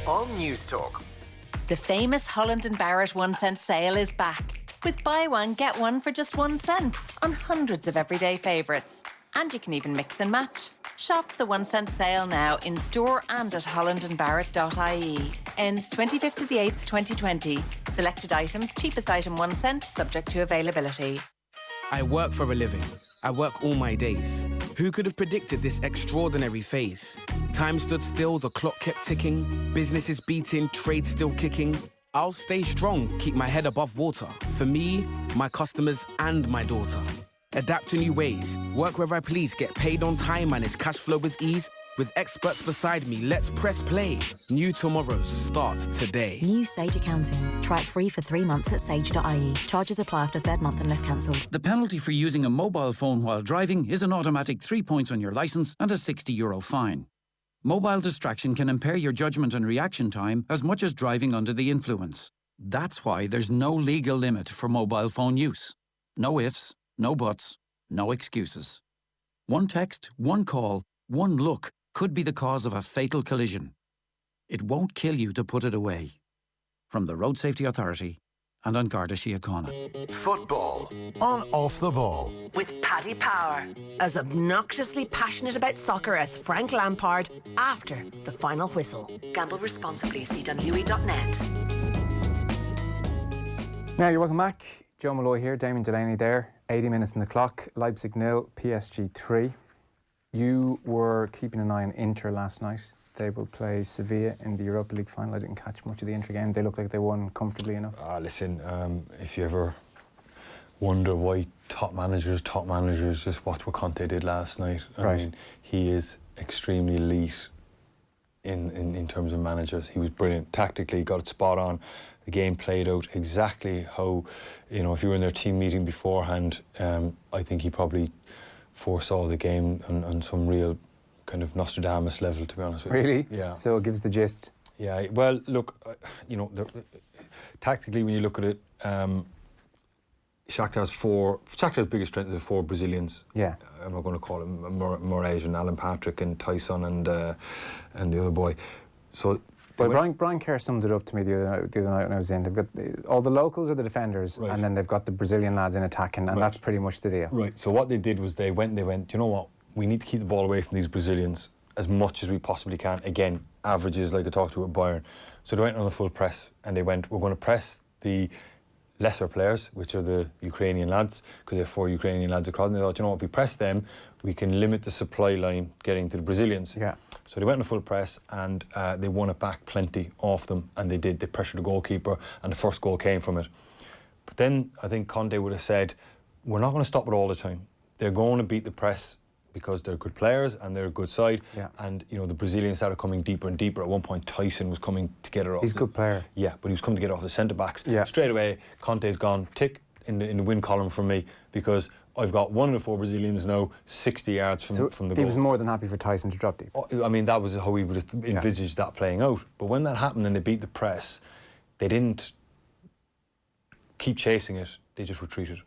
on News Talk. The famous Holland & Barrett 1 cent sale is back. With buy one, get one for just 1 cent on hundreds of everyday favourites. And you can even mix and match. Shop the 1 cent sale now in store and at hollandandbarrett.ie. Ends 25th of the 8th, 2020. Selected items, cheapest item 1 cent, subject to availability. I work for a living. I work all my days. Who could have predicted this extraordinary phase? Time stood still, the clock kept ticking. Business is beating, trade still kicking. I'll stay strong, keep my head above water. For me, my customers and my daughter. Adapt to new ways, work where I please, get paid on time, manage cash flow with ease. With experts beside me, let's press play. New tomorrows start today. New Sage Accounting. Try it free for 3 months at sage.ie. Charges apply after 3rd month unless cancelled. The penalty for using a mobile phone while driving is an automatic 3 points on your licence and a €60 fine. Mobile distraction can impair your judgment and reaction time as much as driving under the influence. That's why there's no legal limit for mobile phone use. No ifs, no buts, no excuses. One text, one call, one look could be the cause of a fatal collision. It won't kill you to put it away. From the Road Safety Authority and on Garda Síochána. Football on Off the Ball. With Paddy Power. As obnoxiously passionate about soccer as Frank Lampard after the final whistle. Gamble responsibly. See dunlewy.net. Now, you're welcome back. Joe Malloy here, Damien Delaney there. 80 minutes on the clock. Leipzig 0, PSG 3. You were keeping an eye on Inter last night. They will play Sevilla in the Europa League final. I didn't catch much of the Inter game. They look like they won comfortably enough. Listen, if you ever wonder why top managers just watch what Conte did last night. I mean, he is extremely elite in terms of managers. He was brilliant tactically, got it spot on. The game played out exactly how, you know, if you were in their team meeting beforehand, I think he probably foresaw the game on some real kind of Nostradamus level, to be honest with you. Really? Yeah. So it gives the gist. Yeah, well, look, you know, tactically when you look at it, Shakhtar's biggest strength is the 4 Brazilians. Yeah. I'm not going to call them Moraes and Alan Patrick and Tyson and the other boy. So. But Brian Kerr summed it up to me the other night when I was in. They've got all the locals are the defenders, and then they've got the Brazilian lads in attacking, and that's pretty much the deal. Right. So what they did was they went, you know what, we need to keep the ball away from these Brazilians as much as we possibly can. Again, averages like I talked to at Bayern. So they went on the full press, and they went, we're going to press the lesser players, which are the Ukrainian lads, because they have 4 Ukrainian lads across, and they thought, you know what, if we press them, we can limit the supply line getting to the Brazilians. Yeah. So they went on a full press and they won it back plenty off them, and they did. They pressured the goalkeeper, and the first goal came from it. But then I think Conte would have said, we're not going to stop it all the time. They're going to beat the press because they're good players and they're a good side. Yeah. And, you know, the Brazilians started coming deeper and deeper. At one point, Tyson was coming to get it off. He's a good player. Yeah, but he was coming to get off the centre-backs. Yeah. Straight away, Conte's gone, tick in the win column for me, because I've got one of the 4 Brazilians now 60 yards from the goal. He was more than happy for Tyson to drop deep. I mean, that was how we would have envisaged that playing out. But when that happened and they beat the press, they didn't keep chasing it, they just retreated.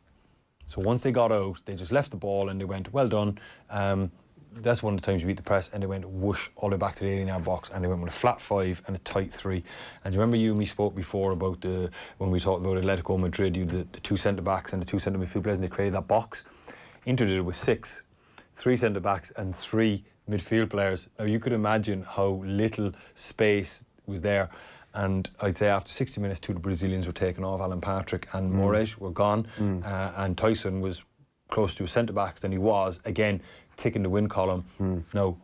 So once they got out, they just left the ball and they went, well done. That's one of the times you beat the press, and they went whoosh all the way back to the 18-yard box, and they went with a flat 5 and a tight 3. And you remember you and me spoke before about when we talked about Atletico Madrid, you the 2 centre-backs and the 2 centre midfield players, and they created that box. Inter did it with 6, 3 centre-backs and 3 midfield players. Now you could imagine how little space was there. And I'd say after 60 minutes, 2 of the Brazilians were taken off. Alan Patrick and Moraes were gone, and Tyson was close to his centre-backs than he was, again, ticking the win column. Now,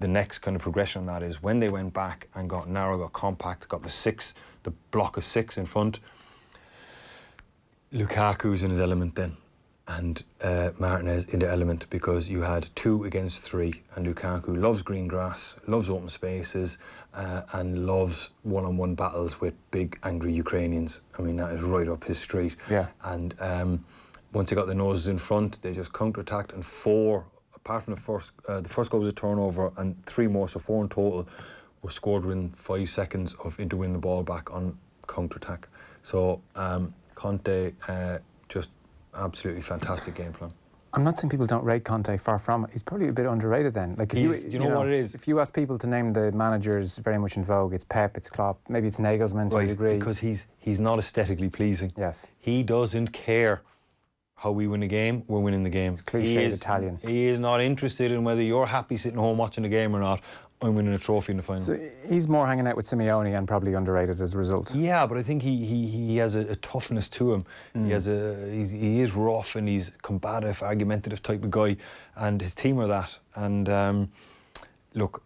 the next kind of progression on that is when they went back and got narrow, got compact, got the block of 6 in front, Lukaku's in his element then, and Martinez in the element, because you had 2 against 3, and Lukaku loves green grass, loves open spaces, and loves one-on-one battles with big, angry Ukrainians. I mean, that is right up his street. Yeah. And once they got their noses in front, they just counter-attacked, and 4, apart from the first goal was a turnover, and 3 more, so 4 in total, were scored within 5 seconds of Inter winning the ball back on counter-attack. So Conte, just absolutely fantastic game plan. I'm not saying people don't rate Conte, far from it. He's probably a bit underrated then. Like, if you know what it is? If you ask people to name the managers very much in vogue, it's Pep, it's Klopp, maybe it's Nagelsmann to a degree. Because he's not aesthetically pleasing. Yes. He doesn't care how we win the game, we're winning the game. It's cliched Italian. He is not interested in whether you're happy sitting home watching the game or not. I'm winning a trophy in the final. So he's more hanging out with Simeone and probably underrated as a result. Yeah, but I think he has a toughness to him. He is rough and he's combative, argumentative type of guy, and his team are that. And look,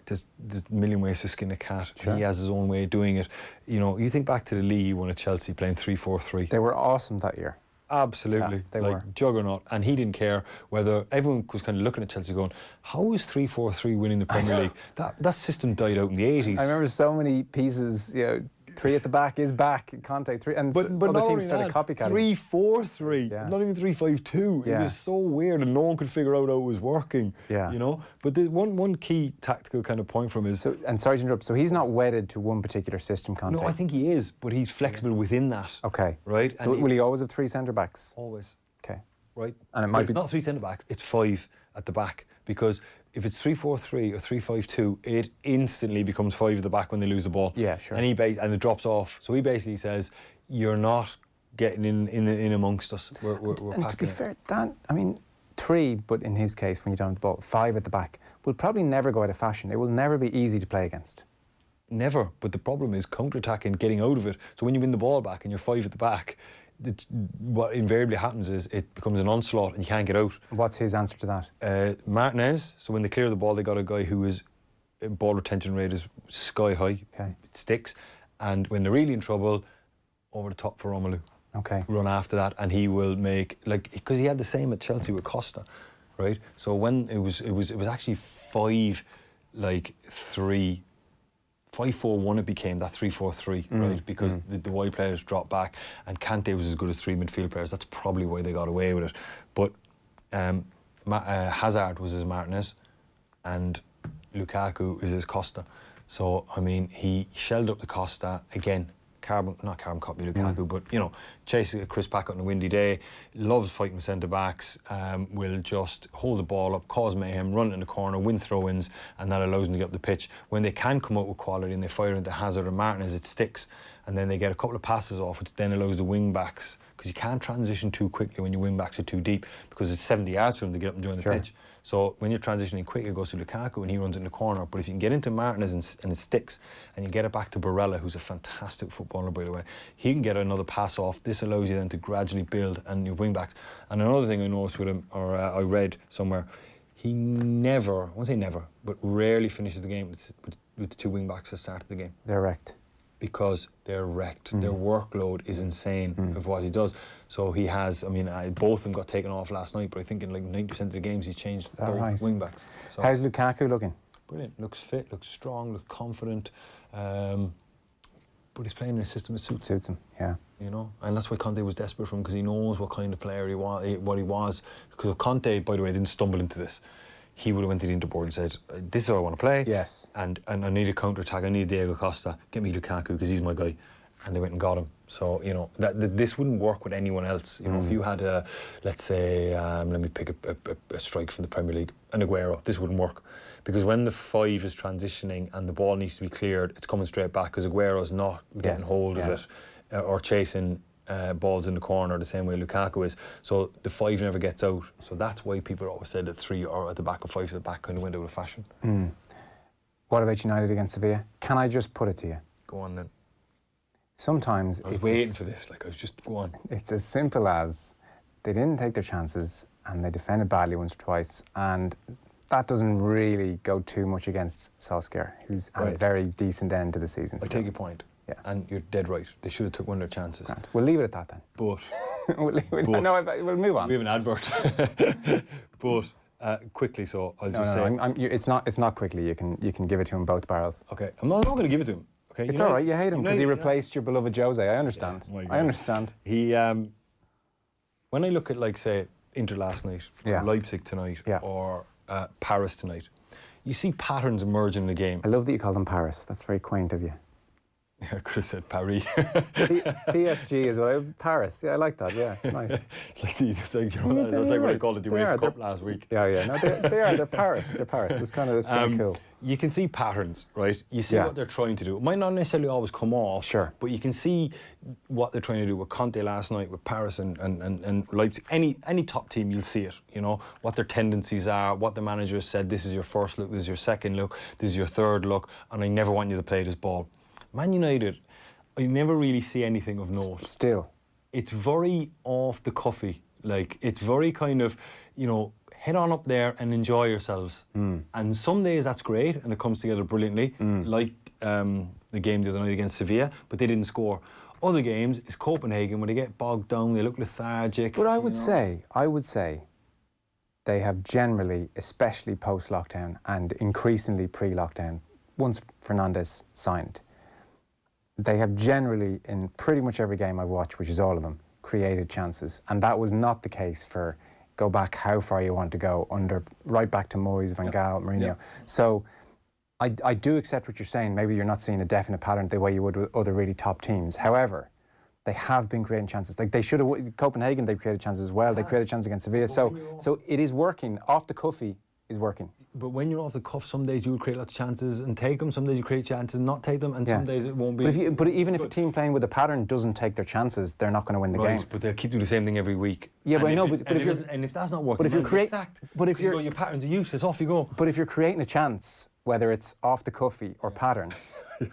there's a million ways to skin a cat. Sure. He has his own way of doing it. You know, you think back to the league he won at Chelsea playing 3-4-3. They were awesome that year. Absolutely, yeah, they like were. Juggernaut, and he didn't care whether everyone was kind of looking at Chelsea going, how is 3-4-3 winning the Premier League? That system died out in the 80s. I remember so many pieces, you know, 3 at the back is back, Conte 3, and but other teams started copycatting. 3-4-3, not even 3-5-2. It was so weird, and no one could figure out how it was working. Yeah. You know, but the one key tactical kind of point from is. So, and sorry to interrupt. So he's not wedded to one particular system, Conte. No, I think he is, but he's flexible within that. Okay. Right. So will he always have 3 centre backs? Always. Okay. Right. And it might be not 3 centre backs. It's 5 at the back, because if it's 3-4-3 or 3-5-2, it instantly becomes 5 at the back when they lose the ball. Yeah, sure. And and it drops off. So he basically says, "You're not getting in amongst us. We're and to be fair, Dan, I mean, 3, but in his case, when you don't have the ball, 5 at the back will probably never go out of fashion. It will never be easy to play against. Never. But the problem is counter-attacking, getting out of it. So when you win the ball back and you're 5 at the back, what invariably happens is it becomes an onslaught and you can't get out. What's his answer to that? Martinez. So when they clear the ball, they got a guy whose ball retention rate is sky high. Okay. It sticks. And when they're really in trouble, over the top for Romelu. Okay. Run after that, and he will make, like, because he had the same at Chelsea with Costa, right? So when it was actually 5-4-1 it became, that 3-4-3, right? Because the wide players dropped back, and Kante was as good as 3 midfield players. That's probably why they got away with it. But Hazard was his Martinez, and Lukaku is his Costa. So, I mean, he shelled up the Costa again. Not carbon copy Lukaku, but, you know, chasing Chris Packett on a windy day, loves fighting with centre-backs, will just hold the ball up, cause mayhem, run in the corner, win throw-ins, and that allows them to get up the pitch. When they can come out with quality and they fire into Hazard or Martinez, it sticks, and then they get a couple of passes off, which then allows the wing-backs, because you can't transition too quickly when your wing-backs are too deep, because it's 70 yards for them to get up and join the pitch. So when you're transitioning quick, it goes to Lukaku and he runs in the corner. But if you can get into Martinez and it sticks, and you get it back to Barella, who's a fantastic footballer, by the way, he can get another pass off. This allows you then to gradually build, and your wing backs. And another thing I noticed with him, or I read somewhere, he never, I won't say never, but rarely finishes the game with the 2 wing backs at the start of the game. They're wrecked. Because they're wrecked. Their workload is insane of what he does. So he has, I mean, both of them got taken off last night, but I think in like 90% of the games he's changed both wing backs. So how's Lukaku looking? Brilliant. Looks fit, looks strong, looks confident. But But he's playing in a system that suits him, yeah. You know, and that's why Conte was desperate for him, because he knows what kind of player he was, what he was. Because Conte, by the way, didn't stumble into this. He would have went to the Inter board and said, this is how I want to play. Yes. And I need a counter-attack. I need Diego Costa. Get me Lukaku, because he's my guy. And they went and got him. So, you know, this wouldn't work with anyone else. You know, if you had let's say, let me pick a strike from the Premier League, an Aguero, this wouldn't work. Because when the 5 is transitioning and the ball needs to be cleared, it's coming straight back, because Aguero's not getting hold of it or chasing balls in the corner the same way Lukaku is. So the 5 never gets out. So that's why people always said that 3 or at the back or 5 at the back kind of went out of fashion. What about United against Sevilla? Can I just put it to you? Go on then. Sometimes I was waiting for this. Like, I was just go on. It's as simple as they didn't take their chances and they defended badly once or twice, and that doesn't really go too much against Solskjaer, who's had a very decent end to the season. I take your point. Yeah. And you're dead right. They should have took one of their chances. Grant. We'll leave it at that then. But we'll move on. We have an advert. But quickly, so I'll just say it's not quickly. You can give it to him both barrels. Okay, I'm not going to give it to him. Okay, it's all right. You hate him because he replaced your beloved Jose. I understand. Yeah, I understand. He when I look at, like, say, Inter last night, or Leipzig tonight, or Paris tonight, you see patterns emerging in the game. I love that you call them Paris. That's very quaint of you. I could have said Paris. PSG as well. Paris. Yeah, I like that. Yeah, it's nice. It's like, you know, that's like what I called it the UEFA Cup last week. Yeah. No, they are. They're Paris. They're Paris. That's kind of cool. You can see patterns, right? You see what they're trying to do. It might not necessarily always come off, but you can see what they're trying to do with Conte last night, with Paris and Leipzig. Any top team, you'll see it. You know what their tendencies are, what the manager has said. This is your first look. This is your second look. This is your third look. And I never want you to play this ball. Man United, I never really see anything of note. Still. It's very off the cuffy. Like, it's very kind of, you know, head on up there and enjoy yourselves. And some days that's great and it comes together brilliantly, like the game the other night against Sevilla, but they didn't score. Other games is Copenhagen, when they get bogged down, they look lethargic. But I would say they have generally, especially post-lockdown and increasingly pre-lockdown, once Fernandes signed, they have generally, in pretty much every game I've watched, which is all of them, created chances. And that was not the case for, go back how far you want to go, right back to Moyes, Van Gaal, Mourinho. So I do accept what you're saying. Maybe you're not seeing a definite pattern the way you would with other really top teams. However, they have been creating chances. Like, they should have, Copenhagen, they've created chances as well. They created chances against Sevilla. So it is working. Off the cuffy is working. But when you're off the cuff, some days you'll create lots of chances and take them. Some days you create chances and not take them, and some days it won't be. But even if a team playing with a pattern doesn't take their chances, they're not going to win the game. But they'll keep doing the same thing every week. Yeah, but I know. But if that's not working, your patterns are useless. Off you go. But if you're creating a chance, whether it's off the cuffy or pattern.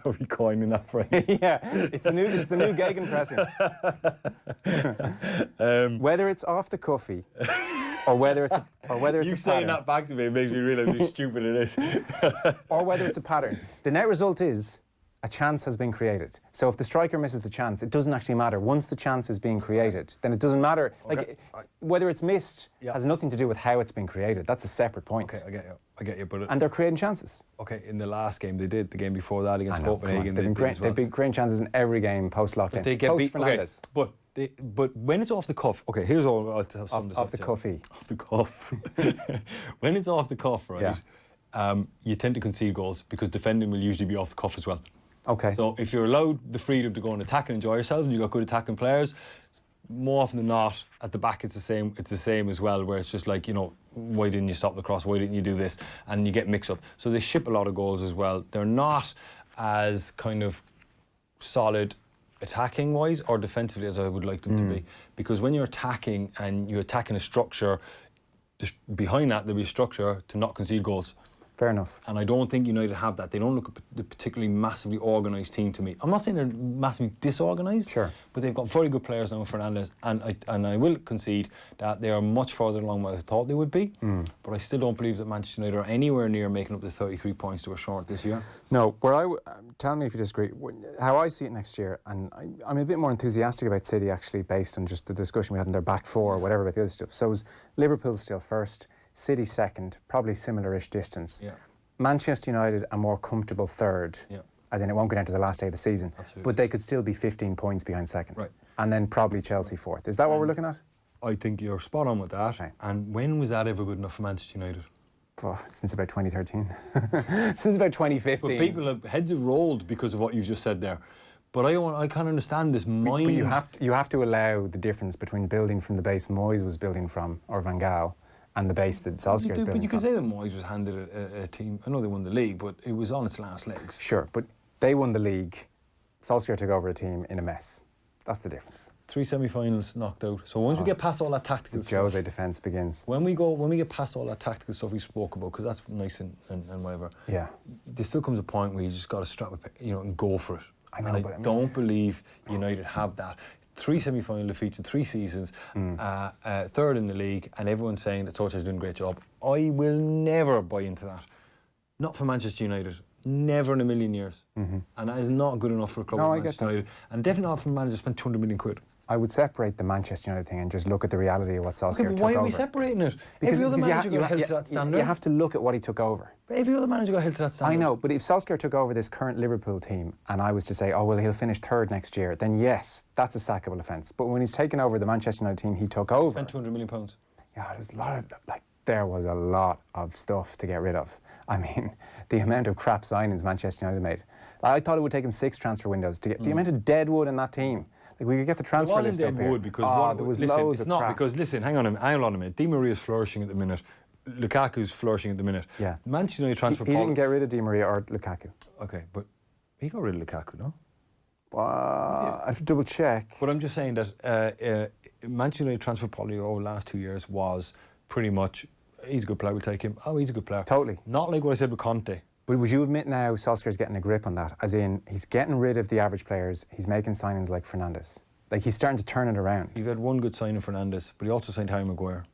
You're coining that phrase. Yeah, it's the new gegenpressing. Whether it's off the cuffy, or whether it's a pattern. Saying that back to me makes me realise how stupid it is. Or whether it's a pattern. The net result is a chance has been created. So if the striker misses the chance, it doesn't actually matter. Once the chance is being created, then it doesn't matter. Okay. Like, whether it's missed has nothing to do with how it's been created. That's a separate point. Okay, I get you. But and they're creating chances. Okay, in the last game they did. The game before that against Copenhagen, they've been creating chances in every game post-lockdown. They get beat. Fernandes. Okay, but when it's off the cuff, okay, here's all I'll sum this up. Off the cuffy. Off the cuff. When it's off the cuff, right? You tend to concede goals because defending will usually be off the cuff as well. Okay. So if you're allowed the freedom to go and attack and enjoy yourself, and you've got good attacking players, more often than not, at the back it's the same as well, where it's just like, you know, why didn't you stop the cross? Why didn't you do this? And you get mixed up. So they ship a lot of goals as well. They're not as kind of solid attacking wise or defensively as I would like them to be. Because when you're attacking and you're attacking a structure, behind that there'll be a structure to not concede goals. Fair enough. And I don't think United have that. They don't look a particularly massively organised team to me. I'm not saying they're massively disorganised, but they've got very good players now with Fernandes, and I will concede that they are much further along than I thought they would be. But I still don't believe that Manchester United are anywhere near making up the 33 points they were short this year. No, tell me if you disagree. How I see it next year, and I'm a bit more enthusiastic about City actually, based on just the discussion we had in their back four or whatever about the other stuff. So is Liverpool still first? City second, probably similar-ish distance. Manchester United a more comfortable third. as in it won't go down to the last day of the season. Absolutely. But they could still be 15 points behind second. Right. And then probably Chelsea fourth. Is that what we're looking at? I think you're spot on with that. Okay. And when was that ever good enough for Manchester United? Oh, since about 2013. Since about 2015. But heads have rolled because of what you've just said there. But I can't understand this mind. But you have to allow the difference between building from the base Moyes was building from, or Van Gaal, and the base that Solskjaer is building from. But you can say that Moyes was handed a team. I know they won the league, but it was on its last legs. Sure, but they won the league. Solskjaer took over a team in a mess. That's the difference. 3 semi-finals knocked out. So once we get past all that tactical stuff, Jose defence begins. When we get past all that tactical stuff we spoke about, because that's nice and whatever. Yeah. There still comes a point where you just got to strap and go for it. I know, and but I mean, don't believe United have that. 3 semi-final defeats in 3 seasons, third in the league, and everyone's saying that Solskjaer's doing a great job. I will never buy into that. Not for Manchester United. Never in a million years. And that is not good enough for a club like Manchester United. And definitely not for a manager to spend 200 million quid. I would separate the Manchester United thing and just look at the reality of what Solskjaer took over. But why are we separating it? Every other manager got held to that standard. You have to look at what he took over. But every other manager got held to that standard. I know, but if Solskjaer took over this current Liverpool team and I was to say, oh, well, he'll finish third next year, then yes, that's a sackable offence. But when he's taken over the Manchester United team he took over... Spent £200 million. Yeah, there was a lot of stuff to get rid of. I mean, the amount of crap signings Manchester United made. I thought it would take him 6 transfer windows to get the amount of deadwood in that team. Like, we could get the transfer list up here. Because there was listen, loads it's of not crap. because, listen, hang on a minute. Di Maria's flourishing at the minute. Lukaku's flourishing at the minute. Yeah. Manchester United transfer He didn't get rid of Di Maria or Lukaku. Okay, but he got rid of Lukaku, no? I have to double check. But I'm just saying that Manchester United transfer policy over the last 2 years was pretty much, he's a good player, we'll take him. Oh, he's a good player. Totally. Not like what I said with Conte. But would you admit now Solskjaer's getting a grip on that? As in, he's getting rid of the average players, he's making signings like Fernandes. Like, he's starting to turn it around. You've had one good signing, Fernandes, but he also signed Harry Maguire.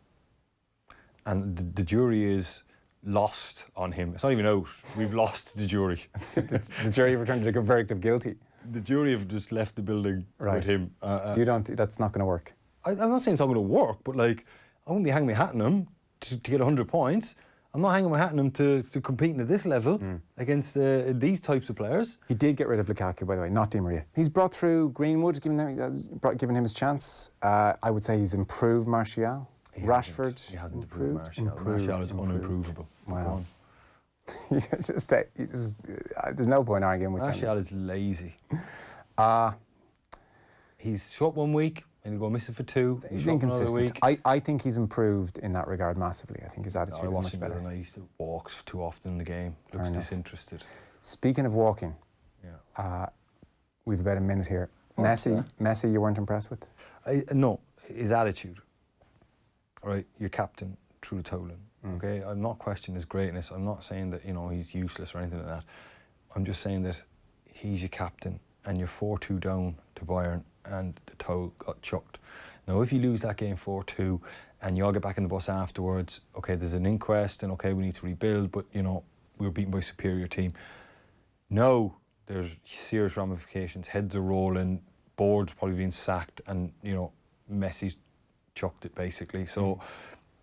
And the jury is lost on him. It's not even out. We've lost the jury. the jury have returned a verdict of guilty. The jury have just left the building with him. You don't. That's not going to work. I'm not saying it's not going to work, but like, I wouldn't be hanging my hat on him to get 100 points. I'm not hanging my hat on him to compete at this level against these types of players. He did get rid of Lukaku, by the way, not Di Maria. He's brought through Greenwood, given him his chance. I would say he's improved Martial. Rashford. He hasn't improved Martial. Martial is unimprovable. Wow. There's no point arguing with Martial is lazy. He's short 1 week and he'll go missing for 2. He's inconsistent. I think he's improved in that regard massively. I think his attitude is much better. I used to walk too often in the game. Looks disinterested. Speaking of walking, we've about a minute here. Messi, you weren't impressed with? No, his attitude. Right, you're captain through the Tolan. Okay, I'm not questioning his greatness. I'm not saying that he's useless or anything like that. I'm just saying that he's your captain, and you're 4-2 down to Bayern, and the toe got chucked. Now, if you lose that game 4-2, and you all get back in the bus afterwards, okay, there's an inquest, and okay, we need to rebuild, but we were beaten by a superior team. No, there's serious ramifications. Heads are rolling, boards probably being sacked, and Messi's chucked it basically. So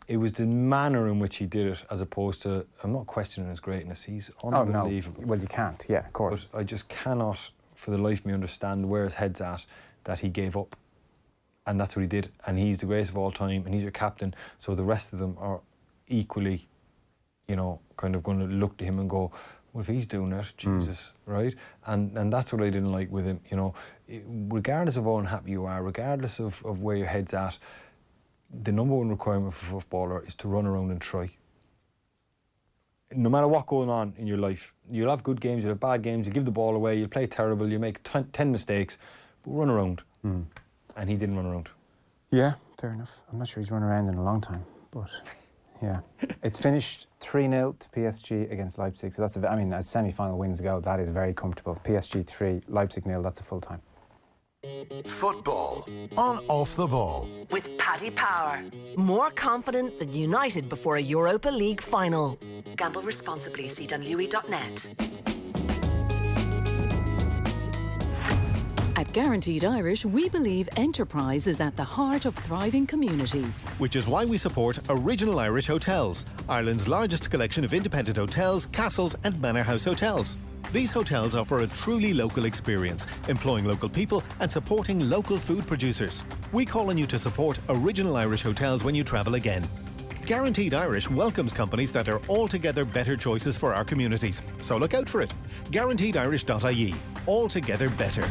it was the manner in which he did it, as opposed to, I'm not questioning his greatness. He's unbelievable. Oh no, well you can't. Yeah, of course. But I just cannot, for the life of me, understand where his head's at. That he gave up, and that's what he did. And he's the greatest of all time, and he's your captain. So the rest of them are equally, kind of going to look to him and go, well, if he's doing it, Jesus, right? And that's what I didn't like with him. Regardless of how unhappy you are, regardless of where your head's at, the number one requirement for a footballer is to run around and try. No matter what's going on in your life, you'll have good games, you'll have bad games, you give the ball away, you'll play terrible, you make 10 mistakes, but run around. And he didn't run around. Yeah, fair enough. I'm not sure he's run around in a long time, but yeah. It's finished 3-0 to PSG against Leipzig, so that's, as semi-final wins go, that is very comfortable. PSG 3, Leipzig 0, that's a full time. Football on Off the Ball. With Paddy Power. More confident than United before a Europa League final. Gamble responsibly. See dunlewy.net. At Guaranteed Irish, we believe enterprise is at the heart of thriving communities. Which is why we support Original Irish Hotels, Ireland's largest collection of independent hotels, castles and manor house hotels. These hotels offer a truly local experience, employing local people and supporting local food producers. We call on you to support Original Irish Hotels when you travel again. Guaranteed Irish welcomes companies that are altogether better choices for our communities. So look out for it. GuaranteedIrish.ie. Altogether better.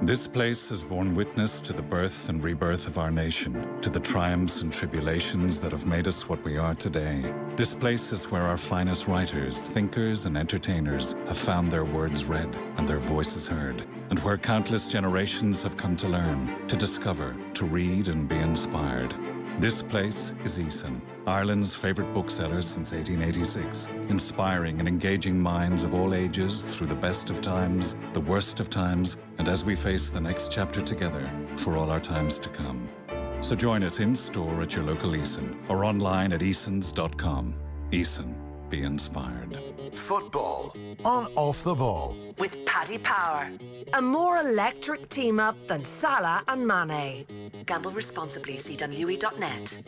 This place has borne witness to the birth and rebirth of our nation, to the triumphs and tribulations that have made us what we are today. This place is where our finest writers, thinkers, and entertainers have found their words read and their voices heard, and where countless generations have come to learn, to discover, to read, and be inspired. This place is Eason, Ireland's favourite bookseller since 1886, inspiring and engaging minds of all ages through the best of times, the worst of times, and as we face the next chapter together for all our times to come. So join us in store at your local Eason or online at easons.com. Eason, be inspired. Football on Off the Ball. With Paddy Power. A more electric team-up than Salah and Mane. Gamble responsibly. See dunlewy.net.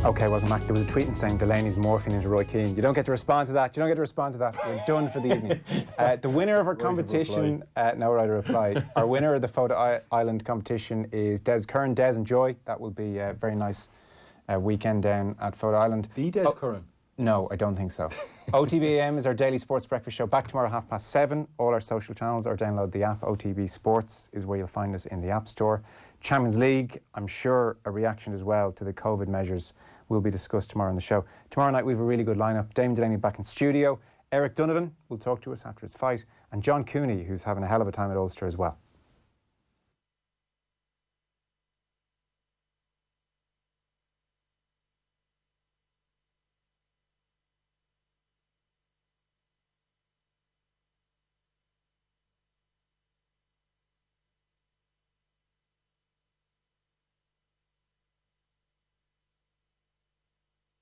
Okay, welcome back. There was a tweet saying Delaney's morphing into Roy Keane. You don't get to respond to that. You don't get to respond to that. You're done for the evening. The winner of our competition, no right to reply. Our winner of the Photo Island competition is Des Curran. Des, enjoy. That will be a very nice weekend down at Photo Island. The Des Curran? No, I don't think so. OTB AM is our daily sports breakfast show. Back tomorrow 7:30. All our social channels, or download the app. OTB Sports is where you'll find us in the App Store. Champions League, I'm sure a reaction as well to the COVID measures will be discussed tomorrow on the show. Tomorrow night we have a really good lineup. Damien Delaney back in studio. Eric Donovan will talk to us after his fight. And John Cooney, who's having a hell of a time at Ulster as well.